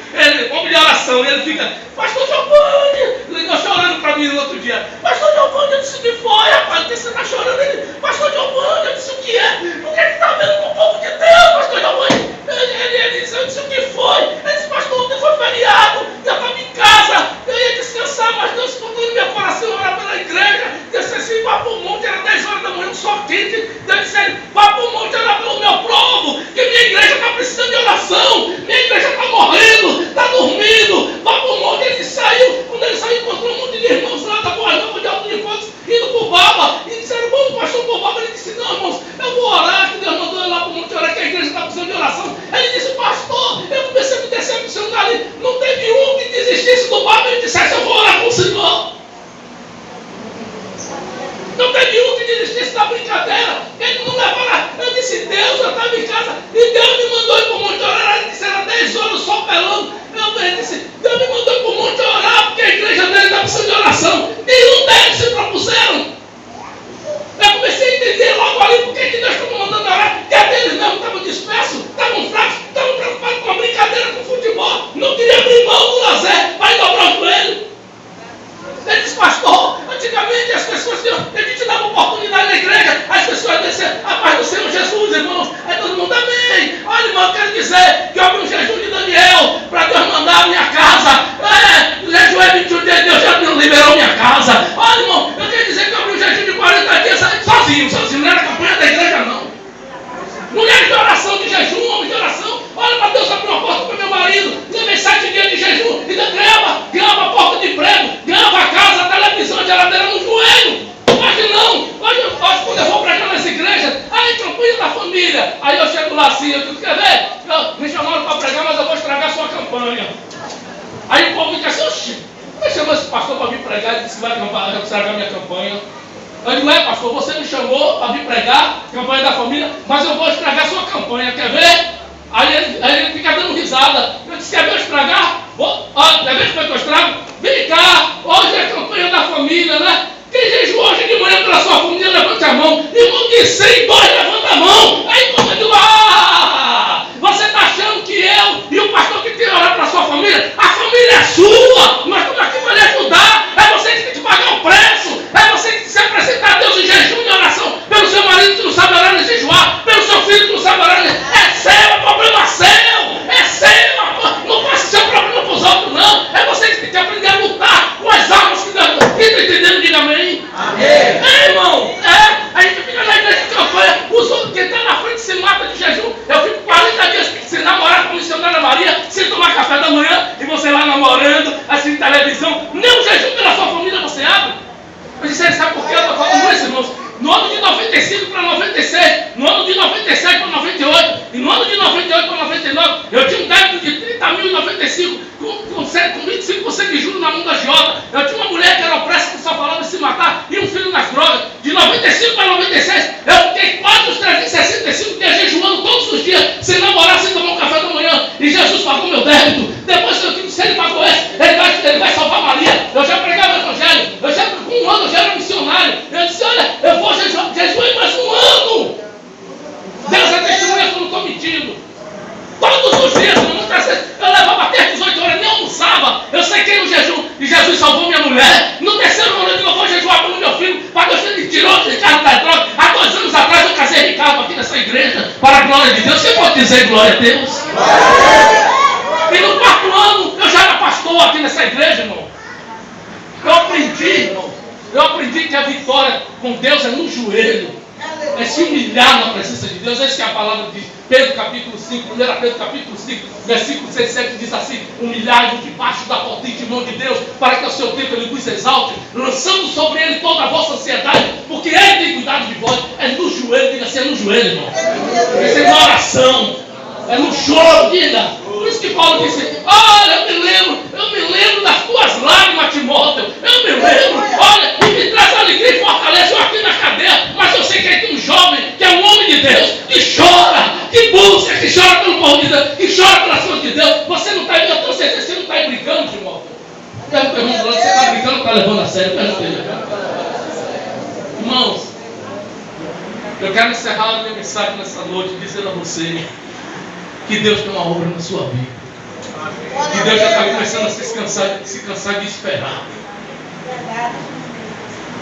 homem de oração, ele fica, pastor Giovanni, ligou chorando para mim no outro dia, pastor Giovanni, eu disse o que foi, rapaz, que você está chorando? Ele, pastor Giovanni, eu disse o que é? O que é que está vendo com o povo de Deus, pastor Giovanni? Ele disse, eu disse o que foi? Ele disse, pastor, ontem foi feriado, eu estava em casa, eu ia descansar, mas Deus escutou no meu coração orar pela igreja, disse assim, vá para o monte, era 10 horas da manhã, um sol quente, Deus disse, vá para o monte orar pelo meu povo, que minha igreja está precisando de oração, minha igreja está morrendo, está dormindo, vá para o monte. Ele saiu, quando ele saiu, encontrou um monte de irmãos lá da Boa Nova de Alto de Couto, indo para o Baba, e disseram, vamos, pastor, para o Baba. Ele disse, não, irmãos, eu vou orar, que Deus mandou eu lá para o monte orar, que a igreja está precisando de oração. Ele disse, pastor, eu comecei a me decepcionar ali, não teve um que desistisse do Baba e dissesse, eu vou orar com o Senhor. Não teve um que desistisse da brincadeira. Ele não levava. Eu disse, Deus, eu estava em casa e Deus me mandou ir para o monte orar. Ele disse, era 10 horas, o sol pelando. Ele disse, Deus me mandou ir para o monte orar, porque a igreja dele está precisando de oração. Nenhum deles se propuseram. Eu comecei a entender logo ali por que Deus estava mandando orar. Que eles mesmo estavam dispersos, estavam fracos, estavam preocupados com a brincadeira, com o futebol. Não queria abrir mão do lazer, vai dobrar o joelho. Ele disse, pastor, antigamente as pessoas tinham, a gente dava oportunidade na igreja, as pessoas diziam, a paz do Senhor Jesus, irmãos, aí todo mundo, amém. Olha, irmão, eu quero dizer que eu abri um jejum de Daniel, para Deus mandar a minha casa. O jejum é 21 dias, Deus já liberou minha casa. Olha, irmão, eu quero dizer que eu abri um jejum de 40 dias, sozinho, não era campanha da igreja, não. Mulheres de oração, de jejum, homens de oração. Olha, para Deus abrir uma porta para meu marido. Levei 7 dias de jejum. E ganhava a porta de emprego, ganhava a casa, a televisão, a geladeira no joelho. Hoje não. Hoje quando eu vou pregar nas igrejas, aí campanha da família. Aí eu chego lá assim, eu digo, quer ver? Me chamaram para pregar, mas eu vou estragar a sua campanha. Aí o povo me diz assim, oxi, me chamou esse pastor para vir pregar, ele disse que vai estragar a minha campanha. Eu digo, pastor, você me chamou para vir pregar, campanha da família, mas eu vou estragar a sua campanha, quer ver? Aí ele fica dando risada. Eu disse, quer ver eu estragar? Quer ver como é que eu estrago? Vem cá, hoje é a campanha da família, né? Quem jejuou hoje de manhã pela sua família, levante a mão. Irmão de 100, 2, levanta a mão. Aí quando eu digo, você está achando que eu e o pastor que tem que orar para a sua família, a família é sua, nós estamos aqui para lhe ajudar, é você que tem que pagar o preço, é você que tem que se apresentar a Deus em jejum e oração, pelo seu marido que não sabe orar nem jejuar, pelo seu filho que não sabe orar nem... É seu, é problema seu, é seu, não faça seu problema para os outros não, é você que tem que aprender a lutar com as armas que Deus... Quem está entendendo, diga amém. Amém. Irmão, a gente fica na igreja de campanha, os outros que estão na frente se mata de jejum. Eu fico 40 dias sem namorar com a missionária Maria, sem tomar café da manhã, e você lá namorando, assim, televisão, nem um jejum pela sua família você abre. Eu disse, sabe por que eu estou falando isso, irmãos? No ano de 95 para 96, no ano de 97 para 98, e no ano de 98 para 99, eu tinha um débito de 30.095 com 25% de juros na mão da agiota. Eu tinha uma mulher que era opressa, que só falava de se matar, e um filho nas drogas. De 95 para 96, eu fiquei quase os 365 dias jejuando todos os dias, sem namorar, sem tomar um café da manhã. E Jesus pagou meu débito. Depois que eu tive, se ele pagou esse, ele vai salvar Maria. Eu já pregava o evangelho, com um ano eu já era missionário. Eu disse, olha, eu vou jejuar mais um ano. Deus é testemunha que eu não estou mentindo. Todos os dias, eu levava até 18 horas, nem almoçava. Eu sequei o jejum e Jesus salvou minha mulher. No terceiro ano eu digo, eu vou jejuar pelo meu filho, para Deus ele tirou de Ricardo da droga. Há 2 anos atrás eu casei Ricardo aqui nessa igreja, para a glória de Deus. Você pode dizer glória a Deus? E no 4º ano eu já era pastor aqui nessa igreja, irmão. Eu aprendi que a vitória com Deus é no joelho. É se humilhar na presença de Deus. Essa é a palavra de Pedro capítulo 5, 1 Pedro capítulo 5, versículo 6 e 7, diz assim: humilhai-vos debaixo da potente mão de Deus, para que ao seu tempo ele vos exalte, lançando sobre ele toda a vossa ansiedade, porque ele tem cuidado ser no joelho, irmão. Tem que ser na oração. É no choro, diga. Por isso que Paulo disse, olha, eu me lembro das tuas lágrimas, Timóteo. Eu me lembro, olha, e me traz alegria e fortaleza. Eu aqui na cadeia, mas eu sei que tem um jovem, que é um homem de Deus, que chora, que busca, que chora pelo povo de Deus, que chora pelas coisas de Deus. Você não está, eu tenho certeza, você não está aí brincando, Timóteo. Pergunta, irmão, você está brincando ou está levando a sério? Pergunta ele. Irmãos, eu quero encerrar a minha mensagem nessa noite dizendo a você que Deus tem uma obra na sua vida. Que Deus já está começando a se cansar de esperar.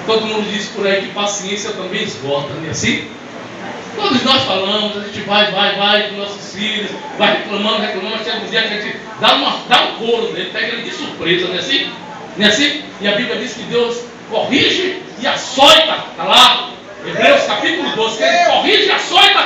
Todo mundo diz por aí que paciência também esgota, não é assim? Todos nós falamos, a gente vai com nossos filhos, vai reclamando, mas chega um dia que a gente dá um couro nele, pega ele de surpresa, não é assim? Não é assim? E a Bíblia diz que Deus corrige e açoita, está lá, Hebreus capítulo 12, que ele corrige e açoita